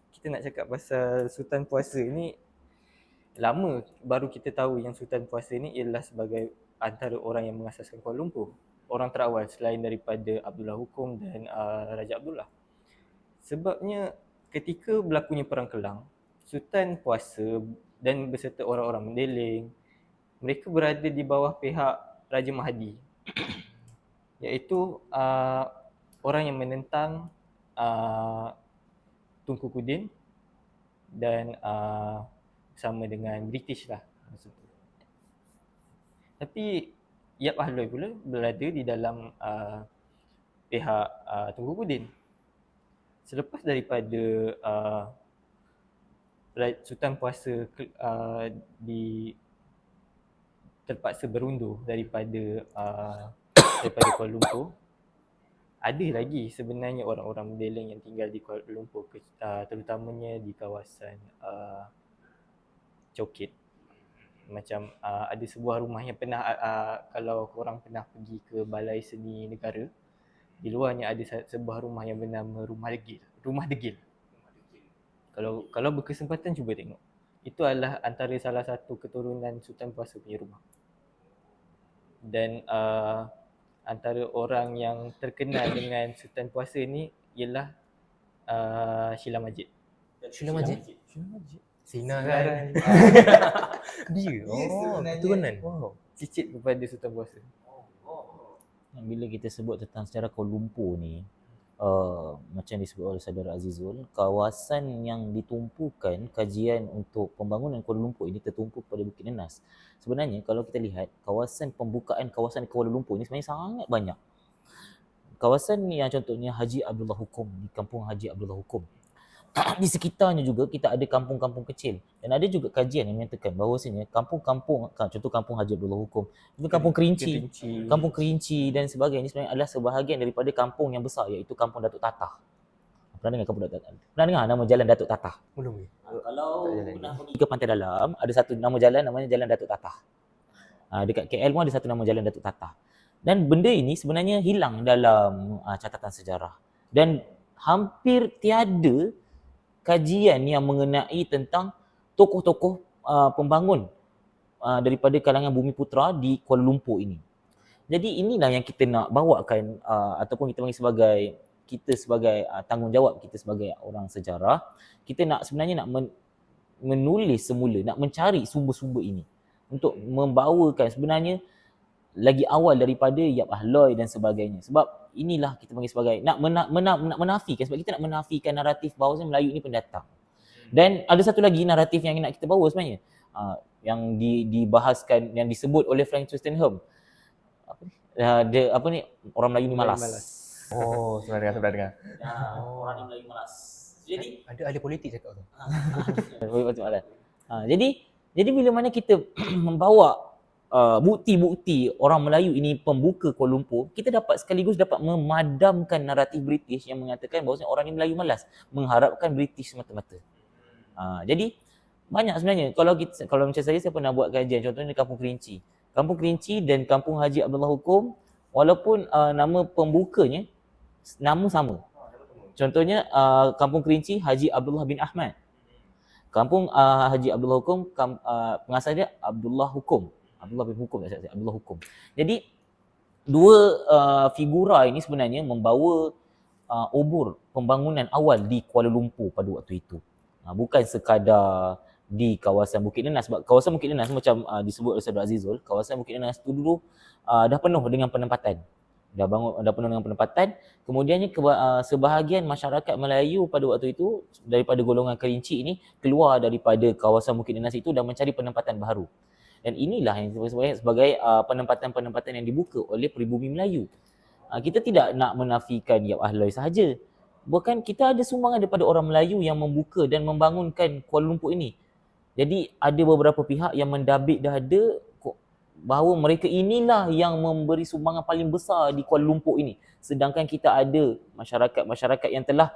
kita nak cakap pasal Sultan Puasa ni, lama baru kita tahu yang Sultan Puasa ni ialah sebagai antara orang yang mengasaskan Kuala Lumpur. Orang terawal selain daripada Abdullah Hukum dan Raja Abdullah. Sebabnya ketika berlakunya Perang Kelang, Sultan Puasa dan beserta orang-orang mendeling, mereka berada di bawah pihak Raja Mahdi, iaitu orang yang menentang Tunku Kudin dan bersama dengan British lah masa tu. Tapi Yap Ahloi pula berada di dalam pihak Tunku Kudin. Selepas daripada Sultan Puasa terpaksa berundur daripada Kuala Lumpur, ada lagi sebenarnya orang-orang Mendeleng yang tinggal di Kuala Lumpur, terutamanya di kawasan Chowkit. Macam ada sebuah rumah yang pernah kalau korang pernah pergi ke Balai Seni Negara, di luarnya ada sebuah rumah yang bernama Rumah Degil. Kalau berkesempatan cuba tengok. Itu adalah antara salah satu keturunan Sultan Puasa punya rumah. Dan antara orang yang terkenal dengan Sultan Puasa ni ialah Sheila Majid. Sheila Majid? Sina Sekarang kan? Dia? sebenarnya keturunan? cicit kepada Sultan Puasa. Bila kita sebut tentang sejarah Kuala Lumpur ni, macam disebut oleh saudara Azizul, kawasan yang ditumpukan kajian untuk pembangunan Kuala Lumpur ini tertumpu pada Bukit Nenas. Sebenarnya kalau kita lihat kawasan pembukaan kawasan Kuala Lumpur ni sebenarnya sangat banyak. Kawasan yang contohnya Haji Abdullah Hukum, di kampung Haji Abdullah Hukum. Di sekitarnya juga kita ada kampung-kampung kecil, dan ada juga kajian yang menyatakan bahawasanya kampung-kampung, contoh kampung Haji Abdullah Hukum, juga kampung Kerinci dan sebagainya sebenarnya adalah sebahagian daripada kampung yang besar, iaitu kampung Datuk Tatah. Pernah dengar kampung Datuk Tatah? Pernah dengar nama jalan Datuk Tatah? Belum ke? Kalau pernah pergi ke Pantai Dalam, ada satu nama jalan namanya Jalan Datuk Tatah. Dekat KL pun ada satu nama Jalan Datuk Tatah. Dan benda ini sebenarnya hilang dalam catatan sejarah. Dan hampir tiada kajian yang mengenai tentang tokoh-tokoh pembangun daripada kalangan Bumiputra di Kuala Lumpur ini. Jadi inilah yang kita nak bawakan ataupun kita panggil sebagai tanggungjawab kita sebagai orang sejarah. Kita nak sebenarnya nak menulis semula, nak mencari sumber-sumber ini untuk membawakan sebenarnya lagi awal daripada Yap Ahloi dan sebagainya. Sebab inilah kita panggil sebagai nak menafikan, sebab kita nak menafikan naratif bahawa Melayu ini pendatang. Dan ada satu lagi naratif yang nak kita bawa sebenarnya, yang dibahaskan, yang disebut oleh Frank Twistenham. Orang Melayu ni malas. Oh, sebenarnya saya pernah dengar. Orang ni Melayu malas. Jadi Ada ahli politik cakap tu. Jadi bila mana kita membawa bukti-bukti orang Melayu ini pembuka Kuala Lumpur, kita sekaligus dapat memadamkan naratif British yang mengatakan bahawa orang ini Melayu malas, mengharapkan British semata-mata. Jadi banyak sebenarnya. Kalau macam saya pernah buat kajian, contohnya di Kampung Kerinci. Kampung Kerinci dan Kampung Haji Abdullah Hukum, walaupun nama pembukanya nama sama. Contohnya Kampung Kerinci Haji Abdullah bin Ahmad. Kampung Haji Abdullah Hukum, pengasas dia Abdullah Hukum. Abdullah bin Hukum, Abdullah Hukum. Jadi dua figura ini sebenarnya membawa obor pembangunan awal di Kuala Lumpur pada waktu itu. Bukan sekadar di kawasan Bukit Nenas, sebab kawasan Bukit Nenas macam disebut oleh Saudara Azizul, kawasan Bukit Nenas itu dulu dah penuh dengan penempatan. Dah penuh dengan penempatan. Kemudiannya sebahagian masyarakat Melayu pada waktu itu daripada golongan Kerinci ini keluar daripada kawasan Bukit Nenas itu dan mencari penempatan baru. Dan inilah yang sebagai penempatan-penempatan yang dibuka oleh pribumi Melayu. Kita tidak nak menafikan Yap Ahloi sahaja. Bahkan kita ada sumbangan daripada orang Melayu yang membuka dan membangunkan Kuala Lumpur ini. Jadi ada beberapa pihak yang mendabik dada bahawa mereka inilah yang memberi sumbangan paling besar di Kuala Lumpur ini. Sedangkan kita ada masyarakat yang telah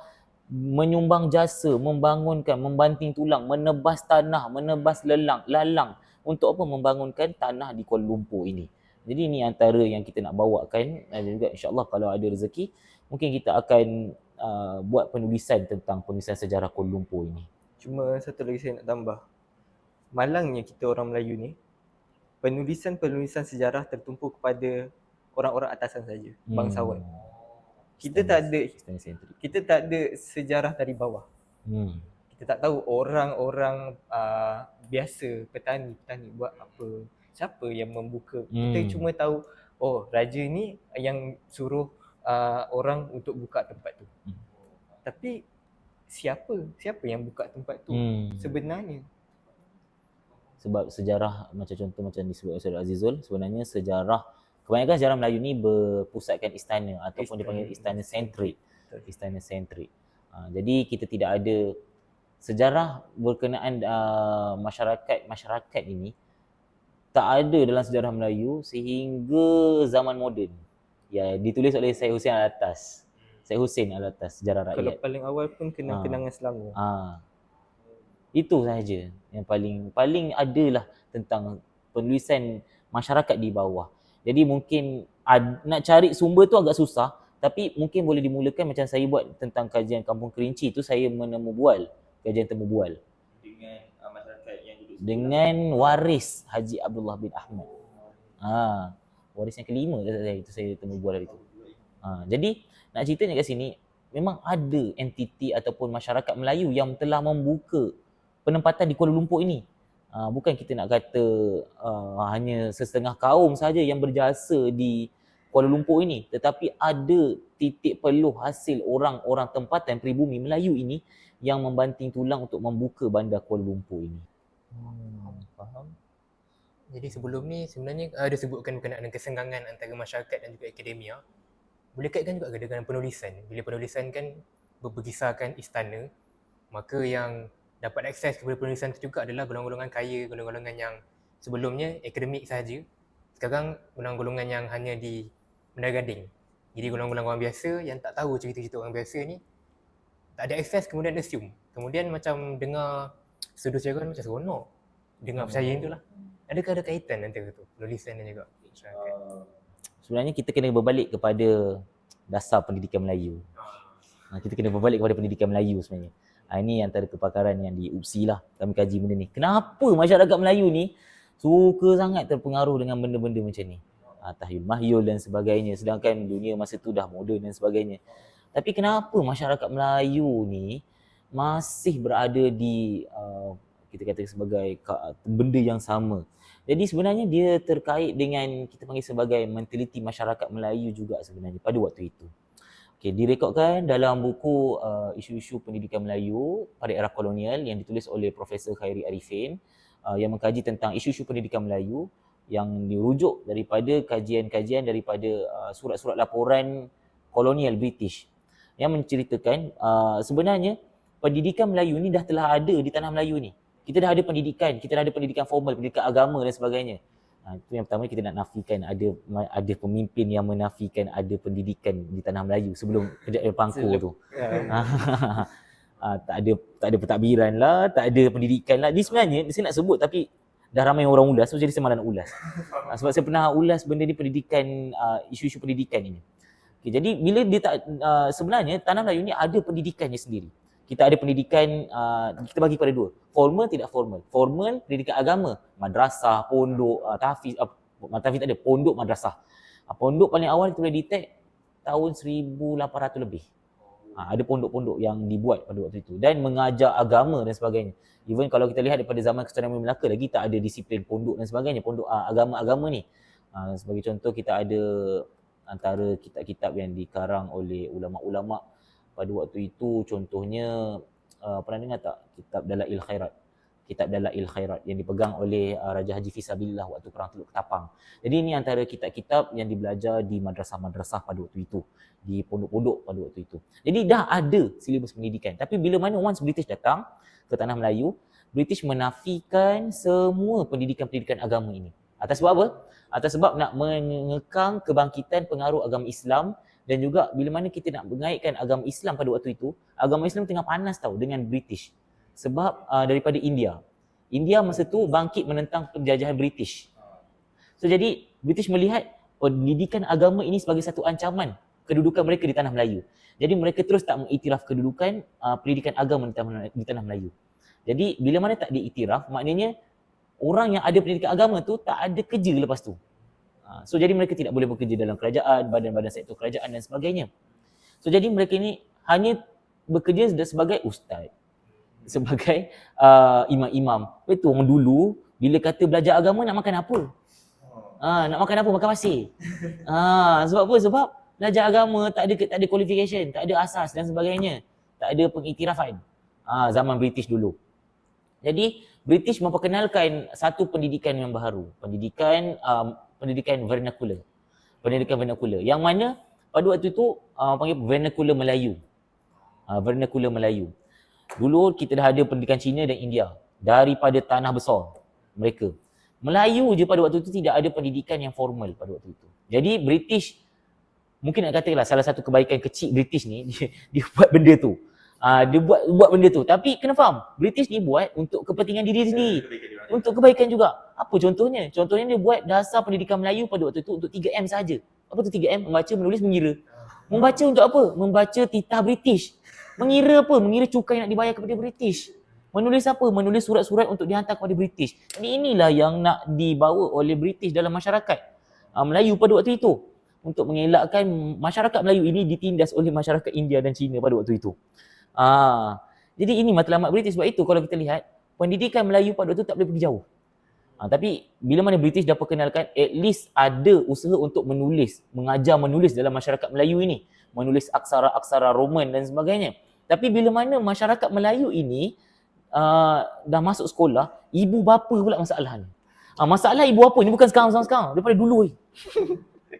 menyumbang jasa, membangunkan, membanting tulang, menebas tanah, menebas lalang untuk apa? Membangunkan tanah di Kuala Lumpur ini. Jadi ini antara yang kita nak bawakan, dan juga insyaAllah kalau ada rezeki mungkin kita akan buat penulisan tentang penulisan sejarah Kuala Lumpur ini. Cuma satu lagi saya nak tambah. Malangnya kita orang Melayu ni, penulisan sejarah tertumpu kepada orang-orang atasan saja, bangsawan. Kita tak ada sejarah dari bawah. Kita tak tahu orang-orang biasa, petani buat apa, siapa yang membuka. Kita cuma tahu, oh raja ni yang suruh orang untuk buka tempat tu. Tapi siapa yang buka tempat tu sebenarnya? Sebab sejarah macam contoh macam disebut Ustaz Azizul, sebenarnya kebanyakan sejarah Melayu ni berpusatkan istana ataupun dipanggil istana sentrik. Istana sentrik. Jadi kita tidak ada sejarah berkenaan masyarakat ini tak ada dalam sejarah Melayu sehingga zaman moden. Ya, ditulis oleh Syed Hussein Alatas. Syed Hussein Alatas, Sejarah Kalau Rakyat. paling awal pun kenang-kenangan Selangor. Itu sahaja yang paling adalah tentang penulisan masyarakat di bawah. Jadi mungkin nak cari sumber tu agak susah, tapi mungkin boleh dimulakan macam saya buat tentang kajian Kampung Kerinci tu, saya menemubual kajian temubual Dengan masyarakat yang duduk dengan waris Haji Abdullah bin Ahmad. Waris yang kelima itu saya temubual hari tu. Jadi nak ceritanya kat sini, memang ada entiti ataupun masyarakat Melayu yang telah membuka penempatan di Kuala Lumpur ini. Bukan kita nak kata hanya sesetengah kaum saja yang berjasa di Kuala Lumpur ini, tetapi ada titik peluh hasil orang-orang tempatan pribumi Melayu ini yang membanting tulang untuk membuka bandar Kuala Lumpur ini. Faham? Jadi sebelum ni sebenarnya ada sebutkan berkenaan dengan kesenggangan antara masyarakat dan juga akademia. Boleh kaitkan juga dengan penulisan. Bila penulisan kan berkisarkan istana, maka yang dapat akses kepada penulisan itu juga adalah golongan-golongan kaya, golongan-golongan yang sebelumnya akademik sahaja. Sekarang golongan-golongan yang hanya di Menara Gading. Jadi golongan-golongan orang biasa yang tak tahu cerita-cerita orang biasa ni, tak ada akses, kemudian assume. Kemudian macam dengar sudut sejarah macam seronok. Dengar percaya itulah. Adakah ada kaitan antara tu, penulisan dan juga masyarakat? Sebenarnya kita kena berbalik kepada dasar pendidikan Melayu. Kita kena berbalik kepada pendidikan Melayu sebenarnya. Ini antara kepakaran yang di UPSI lah, kami kaji benda ni. Kenapa masyarakat Melayu ni suka sangat terpengaruh dengan benda-benda macam ni? Tahyul mahyul dan sebagainya. Sedangkan dunia masa tu dah moden dan sebagainya. Tapi kenapa masyarakat Melayu ni masih berada di kita kata sebagai benda yang sama? Jadi sebenarnya dia terkait dengan kita panggil sebagai mentaliti masyarakat Melayu juga sebenarnya pada waktu itu. Direkodkan dalam buku isu-isu pendidikan Melayu pada era kolonial yang ditulis oleh Profesor Khairi Arifin yang mengkaji tentang isu-isu pendidikan Melayu yang dirujuk daripada kajian-kajian daripada surat-surat laporan kolonial British yang menceritakan sebenarnya pendidikan Melayu ni dah telah ada di tanah Melayu ni. Kita dah ada pendidikan formal, pendidikan agama dan sebagainya. Itu yang pertama kita nak nafikan ada pemimpin yang menafikan ada pendidikan di tanah Melayu sebelum kejayaan Pangkur tu. Tak ada pentadbiran lah, tak ada pendidikan lah. Ni sebenarnya saya nak sebut tapi dah ramai orang ulas, so jadi saya malas nak ulas. Sebab saya pernah ulas benda ni pendidikan, isu-isu pendidikan ini. Jadi bila dia sebenarnya tanah Melayu ni ada pendidikannya sendiri. Kita ada pendidikan, kita bagi pada dua. Formal, tidak formal. Formal, pendidikan agama. Madrasah, pondok, tahfiz. Tahfiz tak ada, pondok, madrasah. Pondok paling awal kita boleh detect tahun 1800 lebih. Ada pondok-pondok yang dibuat pada waktu itu. Dan mengajar agama dan sebagainya. Even kalau kita lihat daripada zaman Kesultanan Melaka lagi, tak ada disiplin pondok dan sebagainya. Pondok agama-agama ni. Sebagai contoh, kita ada antara kitab-kitab yang dikarang oleh ulama'-ulama' pada waktu itu, contohnya pernah dengar tak kitab Dalail Khairat? Kitab Dalail Khairat yang dipegang oleh Raja Haji Fisabilillah waktu perang Teluk Ketapang. Jadi ini antara kitab-kitab yang dibelajar di madrasah-madrasah pada waktu itu, di pondok-pondok pada waktu itu. Jadi dah ada silibus pendidikan. Tapi bila mana once British datang ke tanah Melayu, British menafikan semua pendidikan-pendidikan agama ini. Atas sebab apa? Atas sebab nak mengekang kebangkitan pengaruh agama Islam. Dan juga bila mana kita nak mengaitkan agama Islam pada waktu itu, agama Islam tengah panas tau dengan British. Sebab daripada India. India masa tu bangkit menentang penjajahan British. So jadi British melihat pendidikan agama ini sebagai satu ancaman kedudukan mereka di tanah Melayu. Jadi mereka terus tak mengiktiraf kedudukan pendidikan agama di tanah Melayu. Jadi bila mana tak diiktiraf, maknanya orang yang ada pendidikan agama tu tak ada kerja lepas tu. So jadi mereka tidak boleh bekerja dalam kerajaan, badan-badan sektor kerajaan dan sebagainya. So jadi mereka ni hanya bekerja sebagai ustaz, sebagai imam-imam. Itu orang dulu bila kata belajar agama nak makan apa? Nak makan apa? Makan pasir. Sebab apa? Sebab belajar agama tak ada qualification, tak ada asas dan sebagainya. tak ada pengiktirafan. Zaman British dulu. Jadi British memperkenalkan satu pendidikan yang baru, pendidikan vernacular. Pendidikan vernacular yang mana pada waktu itu panggil vernacular Melayu. Vernacular Melayu. Dulu kita dah ada pendidikan Cina dan India daripada tanah besar mereka. Melayu je pada waktu itu tidak ada pendidikan yang formal pada waktu itu. Jadi British, mungkin nak katakanlah salah satu kebaikan kecil British ni, dia buat benda tu. Dia buat benda tu. Tapi kena faham, British ni buat untuk kepentingan diri sendiri. Untuk kebaikan juga. Apa contohnya? Contohnya dia buat dasar pendidikan Melayu pada waktu itu untuk 3M saja. Apa tu 3M? Membaca, menulis, mengira. Membaca untuk apa? Membaca titah British. Mengira apa? Mengira cukai nak dibayar kepada British. Menulis apa? Menulis surat-surat untuk dihantar kepada British. Jadi inilah yang nak dibawa oleh British dalam masyarakat Melayu pada waktu itu. Untuk mengelakkan masyarakat Melayu ini ditindas oleh masyarakat India dan Cina pada waktu itu. Jadi ini matlamat British. Sebab itu kalau kita lihat, pendidikan Melayu pada waktu itu tak boleh pergi jauh. Tapi bila mana British dah perkenalkan, at least ada usaha untuk menulis, mengajar menulis dalam masyarakat Melayu ini. Menulis aksara-aksara Roman dan sebagainya. Tapi bila mana masyarakat Melayu ini dah masuk sekolah, ibu bapa pula masalah ni. Masalah ibu bapa ni bukan sekarang, daripada dulu.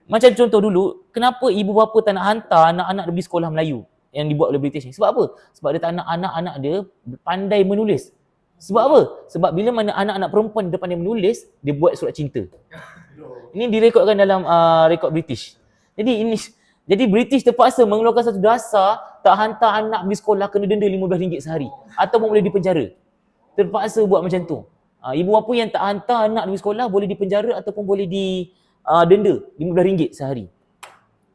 Macam contoh dulu, kenapa ibu bapa tak nak hantar anak-anak pergi sekolah Melayu yang dibuat oleh British ni? Sebab apa? Sebab dia tak nak anak-anak dia pandai menulis. Sebab apa? Sebab bila mana anak-anak perempuan dia pandai menulis, dia buat surat cinta. Ini direkodkan dalam rekod British. Jadi British terpaksa mengeluarkan satu dasar, tak hantar anak pergi sekolah kena denda RM15 sehari. Ataupun boleh dipenjara. Terpaksa buat macam tu. Ibu bapa yang tak hantar anak pergi sekolah boleh dipenjara ataupun boleh denda RM15 sehari.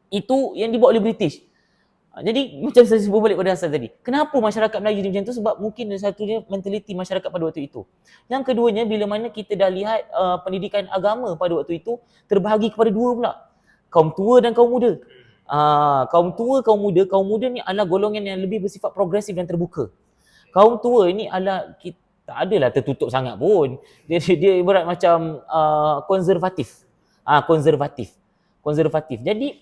Itu yang dibuat oleh British. Jadi macam saya sebut balik pada asal tadi. Kenapa masyarakat Melayu macam tu? Sebab mungkin satunya mentaliti masyarakat pada waktu itu. Yang keduanya, bila mana kita dah lihat pendidikan agama pada waktu itu terbahagi kepada dua pula. Kaum tua dan kaum muda. Kaum tua, kaum muda. Kaum muda ni adalah golongan yang lebih bersifat progresif dan terbuka. Kaum tua ni adalah tak adalah tertutup sangat pun. Dia ibarat macam konservatif. Konservatif. Jadi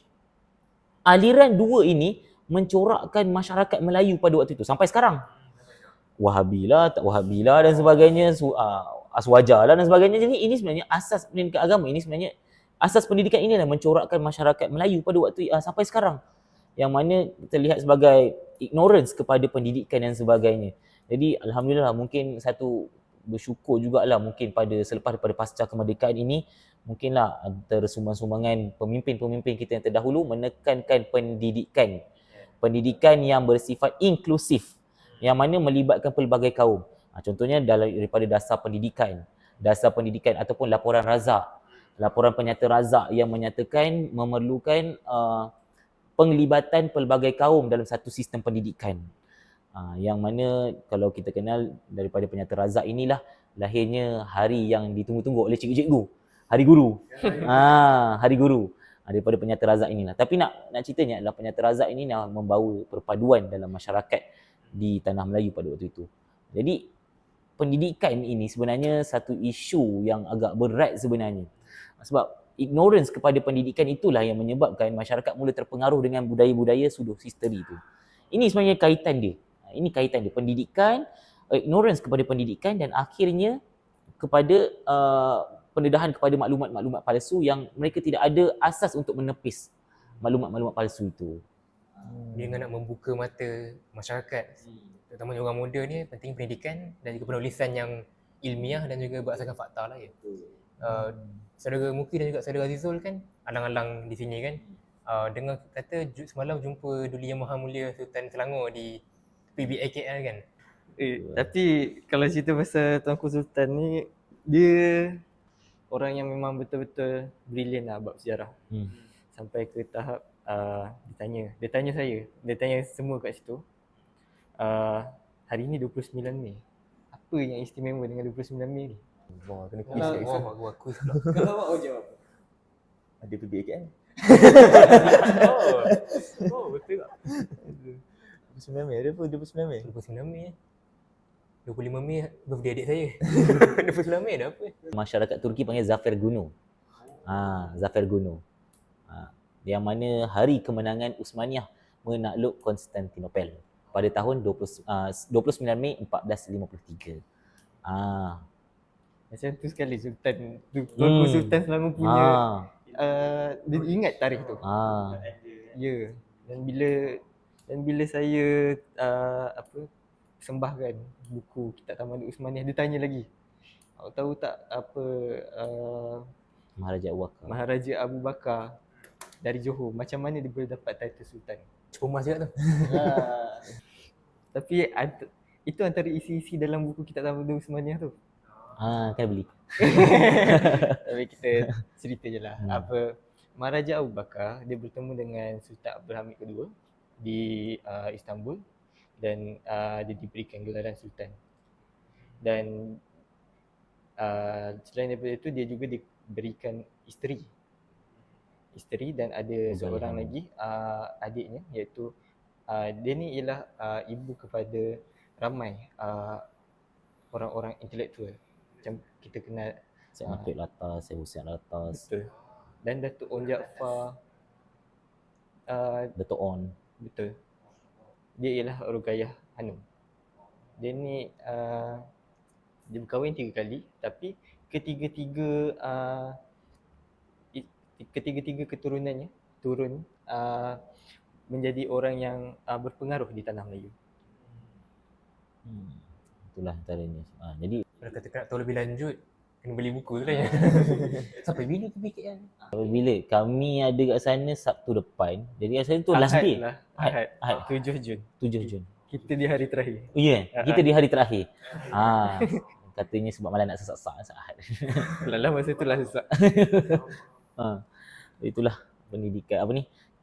aliran dua ini mencorakkan masyarakat Melayu pada waktu itu sampai sekarang. Wahabilah, tak wahabilah dan sebagainya, aswajalah dan sebagainya. Jadi ini sebenarnya asas pendidikan agama. Ini sebenarnya asas pendidikan inilah mencorakkan masyarakat Melayu pada waktu sampai sekarang. Yang mana kita lihat sebagai ignorance kepada pendidikan dan sebagainya. Jadi alhamdulillah, mungkin satu bersyukur jugalah mungkin selepas daripada pasca kemerdekaan ini, mungkinlah antara sumbangan-sumbangan pemimpin-pemimpin kita yang terdahulu menekankan pendidikan yang bersifat inklusif, yang mana melibatkan pelbagai kaum. Contohnya daripada dasar pendidikan ataupun laporan razak, laporan penyata razak yang menyatakan memerlukan penglibatan pelbagai kaum dalam satu sistem pendidikan. Yang mana kalau kita kenal daripada penyata razak inilah lahirnya hari yang ditunggu-tunggu oleh cikgu-cikgu, Hari Guru. Hari Guru. Daripada penyata razak inilah. Tapi nak ceritanya adalah penyata razak ini nak membawa perpaduan dalam masyarakat di tanah Melayu pada waktu itu. Jadi pendidikan ini sebenarnya satu isu yang agak berat sebenarnya. Sebab ignorance kepada pendidikan itulah yang menyebabkan masyarakat mula terpengaruh dengan budaya-budaya pseudo-history itu. Ini sebenarnya kaitan dia. Pendidikan, ignorance kepada pendidikan dan akhirnya kepada pendedahan kepada maklumat-maklumat palsu yang mereka tidak ada asas untuk menepis maklumat-maklumat palsu itu. Dia nak membuka mata masyarakat, terutama orang muda ni, penting pendidikan dan juga penulisan yang ilmiah dan juga berdasarkan fakta lah ya. Saudara Muki dan juga saudara Azizul kan alang-alang di sini kan. Dengar kata semalam jumpa Duli Yang Maha Mulia Sultan Selangor di PBA KL kan. Tapi kalau cerita pasal Tuanku Sultan ni, dia orang yang memang betul-betul brilliant lah bab sejarah. Sampai ke tahap dia tanya saya, dia tanya semua kat situ, hari ni 29 Mei, apa yang istimewa dengan 29 Mei ni? Wah, kena quiz kat Isa. Wah, quiz pula. Kalau awak jawab apa? Ada PBA kan? Betul tak? 29 Mei, ada apa 29 Mei? 29 Mei 25 Mei birthday adik saya. 29 Mei dah apa? Masyarakat Turki panggil Zafer Günü. Zafer Günü. Yang mana hari kemenangan Uthmaniyah menakluk Konstantinopel. pada tahun 29 Mei 1453. Macam tu sekali Sultan tu. Tuanku Sultan Selangor punya dia ingat tarikh tu. Ya. Dan bila saya persembahkan buku Kitab Tamadun Uthmaniyah, dia tanya lagi, awak tahu tak apa Maharaja Abu Bakar. Maharaja Abu Bakar dari Johor, macam mana dia boleh dapat title Sultan? Cukup emas juga tu. Tapi itu antara isi-isi dalam buku Kitab Tamadun Uthmaniyah tu. Kan beli. Tapi kita cerita je lah. Maharaja Abu Bakar dia bertemu dengan Sultan Abdul Hamid kedua di Istanbul, dan dia diberikan gelaran Sultan. Dan selain daripada itu, dia juga diberikan isteri dan ada seorang lagi adiknya, iaitu dia ni ialah ibu kepada ramai orang-orang intelektual. Macam kita kenal Syed Matoib Latas, Syed Hussein Latas, betul. Dan Datuk On Jaafar, Dato' On. betul. Dia ialah Ruqayyah Hanum. Dia ni dia berkahwin 3 kali, tapi ketiga-tiga keturunannya turun menjadi orang yang berpengaruh di tanah Melayu. Itulah antaranya. Jadi Kalau kata nak tahu lebih lanjut, kena beli buku tu kan. Sampai bila pergi KL? bila kami ada kat sana Sabtu depan, jadi rasanya tu last day. Ahad. Ahad. 7 Jun. 7 Jun. Kita di hari terakhir. Oh ya, kita di hari terakhir. Katanya sebab malam nak sesak-sak Ahad. Lala masa tu lah sesak. Itulah pendidikan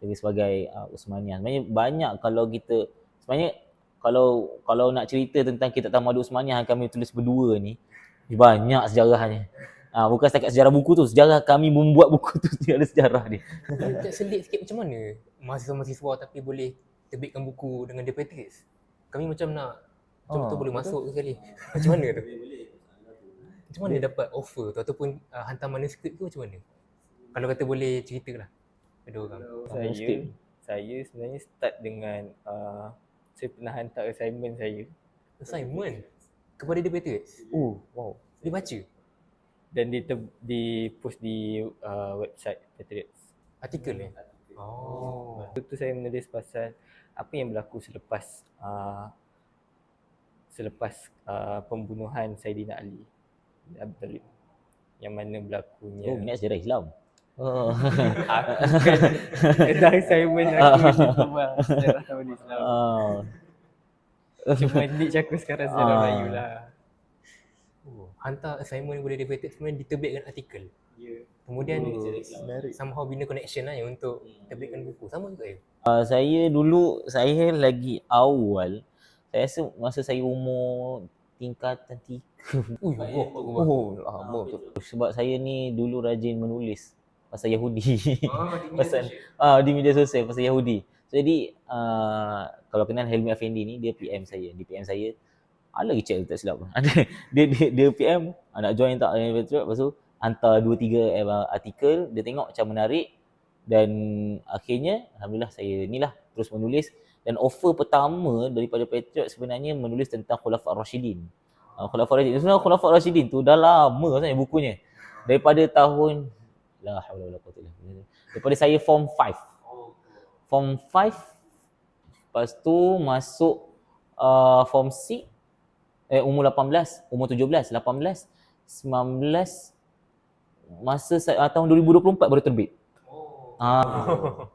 jadi sebagai Uthmaniyah. Sebenarnya banyak kalau nak cerita tentang Kitab Tamadun Uthmaniyah kami tulis berdua ni, banyak sejarahnya. Bukan setakat sejarah buku tu, sejarah kami membuat buku tu dia ada sejarah dia. Tak selit sikit macam mana mahasiswa-mahasiswa tapi boleh terbitkan buku dengan Depetrius. Kami macam nak betul-betul boleh masuk sekali. Macam mana tu? Macam mana dapat offer tu ataupun hantar manuskrip tu macam mana? Kalau kata boleh ceritalah pada orang. Saya sebenarnya start dengan saya pernah hantar assignment saya. Assignment kepada Depetrius. Wow. Dia baca Dan di post di website Patriots. artikel ni. Itu saya menulis pasal apa yang berlaku selepas pembunuhan Saidina Ali bin Abi Thalib, yang mana berlakunya Minat sejarah Islam. Kedah assignment aku di bawah sejarah tahun Islam. Cuma dik aku sekarang sejarah Melayu lah. Hantar assignment kepada Depetrius, kemudian diterbitkan artikel. Kemudian somehow bina connection lah untuk terbitkan buku. Sama juga ya? Saya lagi awal, saya rasa masa saya umur tingkatan 3. Lama tu. Sebab saya ni dulu rajin menulis pasal Yahudi. Di media sosial pasal Yahudi. Jadi kalau kenal Helmi Afendi ni, dia PM saya. Di PM saya ada lagi chat tak silap. Dia PM nak join tak Patriot, lepas tu hantar 2-3 artikel, dia tengok macam menarik, dan akhirnya alhamdulillah saya inilah terus menulis. Dan offer pertama daripada Patriot sebenarnya menulis tentang Khulafa' Rashidin. Khulafa' Rashidin tu dah lama sebenarnya bukunya. Daripada tahun la haula wala quwwata illa billah. Daripada saya form 5. Lepas tu masuk form 6, umur 18, umur 17, 18, 19, masa tahun 2024 baru terbit. Lama.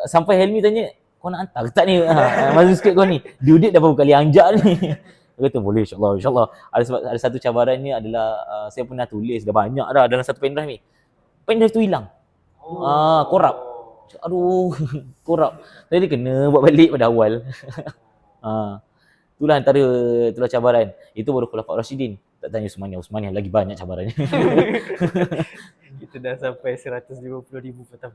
Sampai Helmi tanya, kau nak hantar ke tak ni? Manuskrip kau ni. Due date dah berapa kali anjak ni. Dia kata boleh insyaAllah. Ada satu cabaran ni adalah saya pernah tulis dah banyak dah dalam satu pendrive ni. Pendrive tu hilang. Korup. Aduh, korup. Jadi kena buat balik pada awal. Itulah itulah cabaran. Itu baru Khulafa' Rashidin. Tak tanya Uthmaniyah lagi banyak cabarannya. Kita dah sampai 150,000 pertama.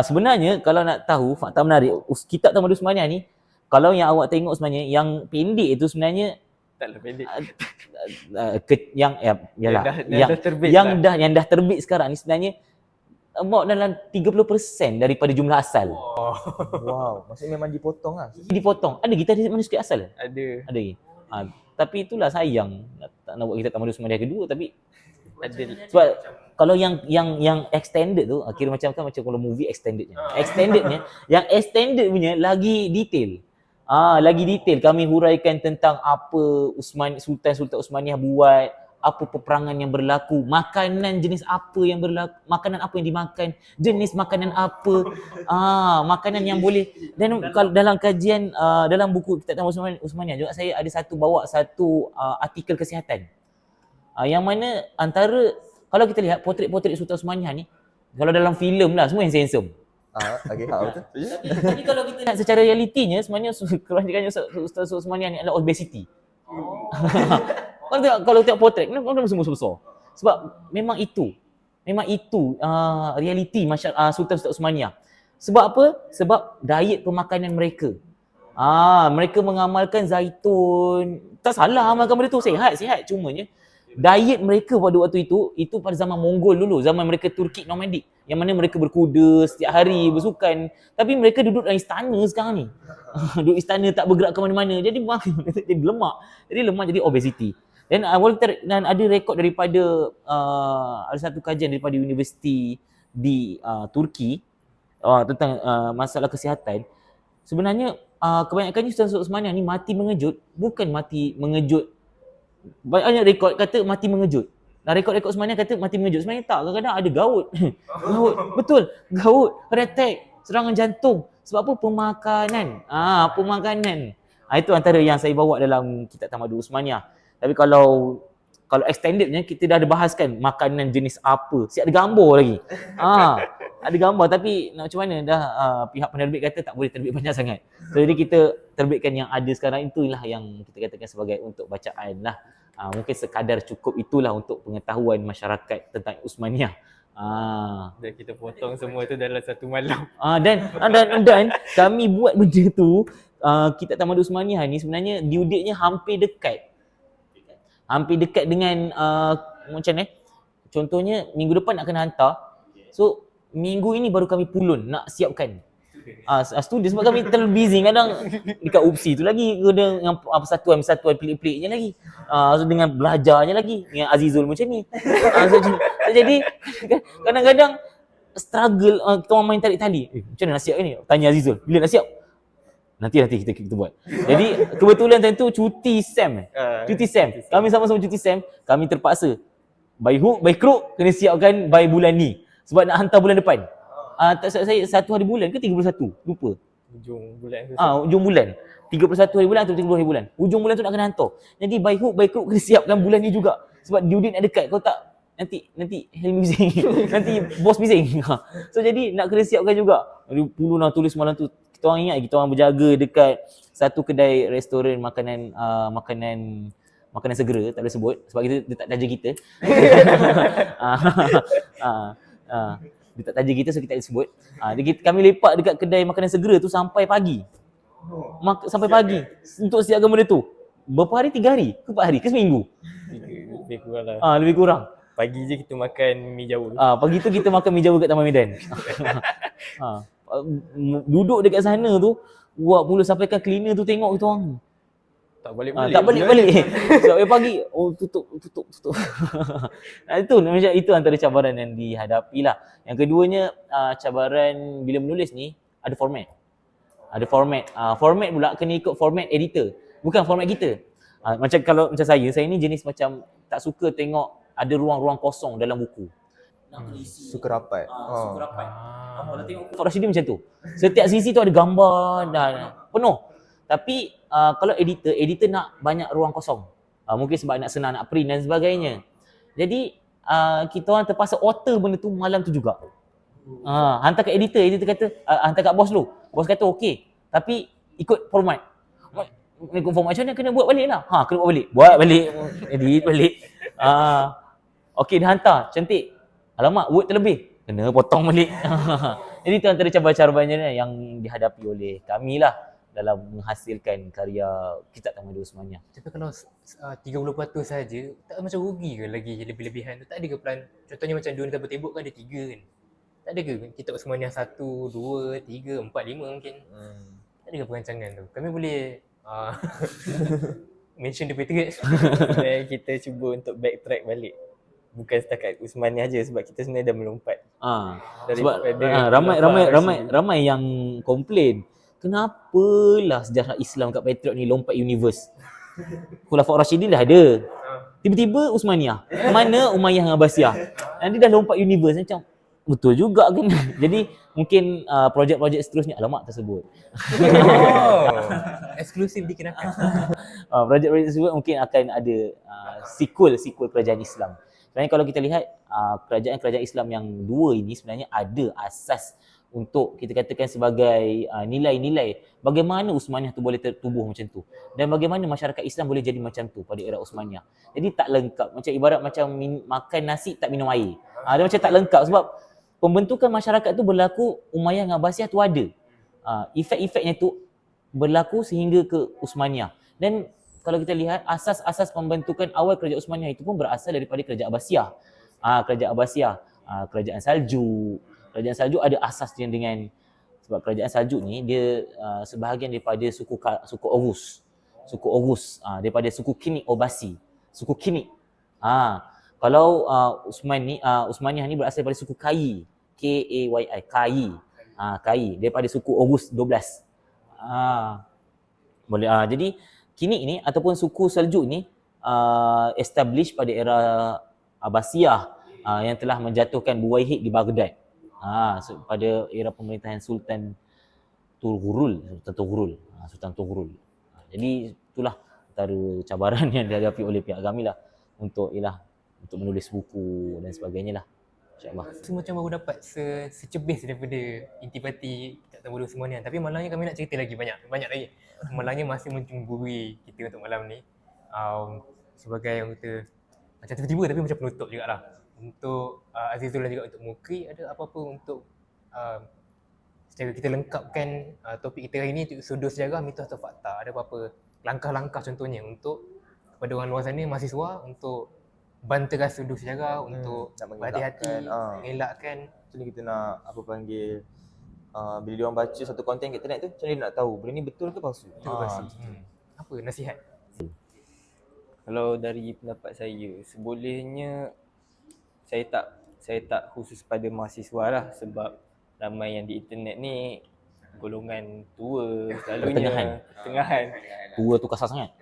Sebenarnya kalau nak tahu fakta menarik, Kitab Tamadun Uthmaniyah ni, kalau yang awak tengok sebenarnya yang pendek itu sebenarnya Taklah pendek. yang dah terbit dah terbit sekarang ni sebenarnya about dalam 30% daripada jumlah asal. Wow, maksudnya memang dipotong lah. Dipotong. Ada kita ada manuskrip asal? Ada. Ada lagi. Tapi itulah sayang tak nak buat kita tamadun Usmaniah kedua, tapi Ada. sebab kalau yang extended tu kira macam kalau movie extendednya. Yang extended punya lagi detail. Lagi detail kami huraikan tentang apa Sultan Usmaniah buat, apa peperangan yang berlaku, makanan jenis apa yang berlaku, makanan apa yang dimakan, jenis makanan apa, makanan yang boleh. Dan kalau dalam kajian dalam buku Kitab Tamadun Usmaniah juga saya ada bawa satu artikel kesihatan. Yang mana antara kalau kita lihat potret-potret Sultan Usmaniah ni, kalau dalam filem lah semua handsome. Okey, betul. Jadi kalau kita nak secara realitinya sebenarnya kebanyakan Sultan Usmaniah ni adalah obesity. Kalau tengok potret, kenapa semua besar? Sebab memang itu realiti masyarakat Sultan Usmaniah. Sebab apa? Sebab diet pemakanan mereka. Mereka mengamalkan zaitun. Tak salah amalkan benda tu, sihat. Cumanya diet mereka pada waktu itu pada zaman Mongol dulu, zaman mereka Turki nomadik, yang mana mereka berkuda setiap hari, bersukan, tapi mereka duduk dalam istana sekarang ni. Duduk istana tak bergerak ke mana-mana, jadi lemak, jadi obesity. Dan ada rekod daripada ada satu kajian daripada universiti di Turki tentang masalah kesihatan. Sebenarnya kebanyakannya Sultan Usmaniah ni mati mengejut, bukan mati mengejut. Banyak rekod kata mati mengejut. Rekod-rekod Usmaniah kata mati mengejut. Sebenarnya tak, kadang-kadang ada gout. Betul, gout, heart attack, serangan jantung. Sebab apa? Pemakanan. Pemakanan. Itu antara yang saya bawa dalam Kitab Tamadun Usmaniah. Tapi kalau extendednya kita dah ada bahaskan makanan jenis apa. Siap ada gambar lagi. Ada gambar, tapi nak macam mana dah pihak penerbit kata tak boleh terbit banyak sangat. So, jadi kita terbitkan yang ada sekarang, itulah yang kita katakan sebagai untuk bacaan lah. Mungkin sekadar cukup itulah untuk pengetahuan masyarakat tentang Usmaniah. Dan kita potong semua tu dalam satu malam. Dan kami buat benda tu, Kitab Tamadun Usmaniah ni sebenarnya due date-nya hampir dekat dengan macam ni. Contohnya minggu depan nak kena hantar. So minggu ini baru kami pulun nak siapkan studio, sebab kami terlalu busy kadang dekat UPSI tu lagi, dengan persatuan pelik-peliknya lagi, so dengan belajarnya lagi dengan Azizul macam ni. Jadi kadang-kadang struggle, kita orang main tarik tali, macam mana nak siap ni, tanya Azizul bila nak siap, nanti kita buat. Jadi kebetulan time tu cuti SEM. Kami sama-sama cuti SEM, kami terpaksa by hook by crook kena siapkan by bulan ni sebab nak hantar bulan depan. Tak silap saya 1 hari bulan ke 31, lupa. Hujung bulan tu. Hujung bulan. 31 hari bulan atau 30 hari bulan. Hujung bulan tu nak kena hantar. Jadi by hook by crook kena siapkan bulan ni juga. Sebab due date nak dekat. Kalau tak nanti Helmi bising. Nanti bos bising. So jadi nak kena siapkan juga. Puluh nak tulis malam tu. Kita orang ingat kita orang berjaga dekat satu kedai restoran makanan segera, tak boleh sebut sebab dia tak taja kita. Dia tak taja kita, so kita tak sebut. Kami lepak dekat kedai makanan segera tu sampai pagi. Sampai pagi untuk siapkan benda tu. Berapa hari? 3 hari? Ke 4 hari? Ke seminggu? Lebih kurang lah. Lebih kurang. Pagi je kita makan mi Jawa. Pagi tu kita makan mi Jawa kat Taman Medan. Duduk dekat sana tu, buat mula sampaikan cleaner tu tengok kita orang. Tak balik-balik. Tak balik-balik. Sebab pagi, tutup. Itu antara cabaran yang dihadapi lah. Yang keduanya, cabaran bila menulis ni, ada format. Format pula kena ikut format editor. Bukan format kita. Macam saya ni jenis macam tak suka tengok ada ruang-ruang kosong dalam buku. Suka rapat. Kalau tengok Rashidi macam tu. Setiap sisi tu ada gambar dan penuh. Tapi kalau editor nak banyak ruang kosong. Mungkin sebab nak senang nak print dan sebagainya. Jadi kita orang terpaksa alter benda tu malam tu juga. Hantar kat editor kata hantar kat bos dulu. Bos kata okey, tapi ikut format. Ikut format macam mana kena buat balik lah. Kena buat balik. Edit balik. Okey dah hantar, cantik. Alamak, word terlebih. Kena potong balik. Jadi itu antara cabaran-cabarannya yang dihadapi oleh kami lah dalam menghasilkan karya Kitab Tamadun Usmaniah. Tapi kalau 30% saja, tak macam rugi ke lagi lebih-lebihan tu? Tak ada ke plan? Contohnya macam Dunia Tanpa Tembok kan ada 3 kan? Tak ada ke kitab Uthmaniyah 1, 2, 3, 4, 5 mungkin? Tak ada ke perancangan tu? Kami boleh mention the Patriots. Dan kita cuba untuk backtrack balik. Bukan setakat Uthmaniyah je sebab kita sebenarnya dah melompat. Sebab Daripada ramai Khilafah ramai ramai Rashidun. ramai yang komplain. Kenapalah sejarah Islam kat Patriot ni lompat universe? Khulafaur Rashidin dah ada. Tiba-tiba Uthmaniyah. Mana Umayyah dengan Abbasiyah? Nanti dah lompat universe macam betul juga kan. Jadi mungkin projek-projek seterusnya alamak tersebut. Eksklusif dikenakan. Projek-projek tersebut mungkin akan ada sequel kerajaan Islam. Sebenarnya kalau kita lihat kerajaan-kerajaan Islam yang dua ini sebenarnya ada asas untuk kita katakan sebagai nilai-nilai bagaimana Uthmaniyah tu boleh tertubuh macam tu dan bagaimana masyarakat Islam boleh jadi macam tu pada era Uthmaniyah. Jadi tak lengkap, macam ibarat macam makan nasi tak minum air. Dia macam tak lengkap sebab pembentukan masyarakat tu berlaku Umayyah dengan Abbasiyah tu ada. Efek-efeknya tu berlaku sehingga ke Uthmaniyah. Dan kalau kita lihat asas-asas pembentukan awal kerajaan Uthmaniyah itu pun berasal daripada kerajaan Abbasiyah. Kerajaan Saljuk. Kerajaan Saljuk ada asasnya dengan sebab kerajaan Saljuk ni dia sebahagian daripada suku Oghuz. Suku Oghuz daripada suku Kinik Obasi. Suku Kinik. Kalau Uthmaniyah ni berasal daripada suku Kai. K-A-Y-I. Kai. Kai daripada suku Oghuz 12. Boleh jadi Kinik ni ataupun suku Seljuk ni establish pada era Abbasiyah yang telah menjatuhkan Buwayhid di Baghdad. Pada era pemerintahan Sultan Tughurul. Jadi itulah antara cabaran yang dihadapi oleh pihak kami lah untuk menulis buku dan sebagainya lah. InsyaAllah. Macam baru dapat secebis daripada intipati Kitab Tabur Uthmaniyah. Tapi malangnya kami nak cerita lagi banyak lagi. Malangnya masih mencemburui kita untuk malam ni. Sebagai yang kata macam tiba-tiba tapi macam penutup jugalah. Untuk Azizul dan juga untuk Mukri, ada apa-apa untuk secara kita lengkapkan topik kita hari ni, sudut sejarah, mitos atau fakta? Ada apa-apa langkah-langkah contohnya untuk kepada orang luar sana, mahasiswa, untuk banteras sudut sejarah, untuk berhati-hati, mengelakkan. Macam ni kita nak bila dia orang baca satu konten kat internet tu, macam mana dia nak tahu benda ni betul ke palsu? Apa nasihat? Kalau dari pendapat saya, sebolehnya saya tak khusus pada mahasiswa lah sebab ramai yang di internet ni golongan tua selalunya. Pertengahan. Tua tu kasar sangat.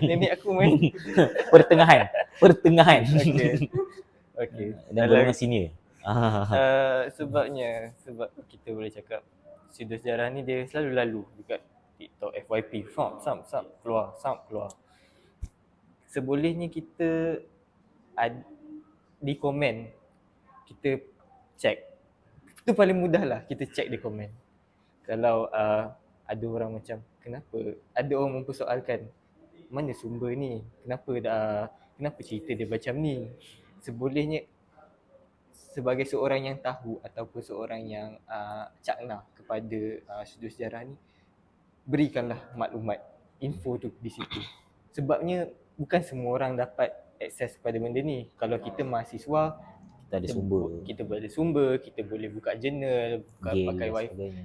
Nenek aku main. Pertengahan. Okey. Dan golongan senior. Sebab kita boleh cakap sudut sejarah ni dia selalu lalu dekat TikTok FYP. Keluar. Sebolehnya kita di komen kita check. Itu paling mudah lah, kita check di komen. Kalau ada orang macam ada orang mempersoalkan mana sumber ni, kenapa cerita dia macam ni, sebolehnya sebagai seorang yang tahu ataupun seorang yang cakna kepada sudut sejarah ni, berikanlah maklumat, info tu di situ. Sebabnya bukan semua orang dapat akses kepada benda ni. Kalau kita mahasiswa, kita boleh sumber, kita boleh buka jurnal,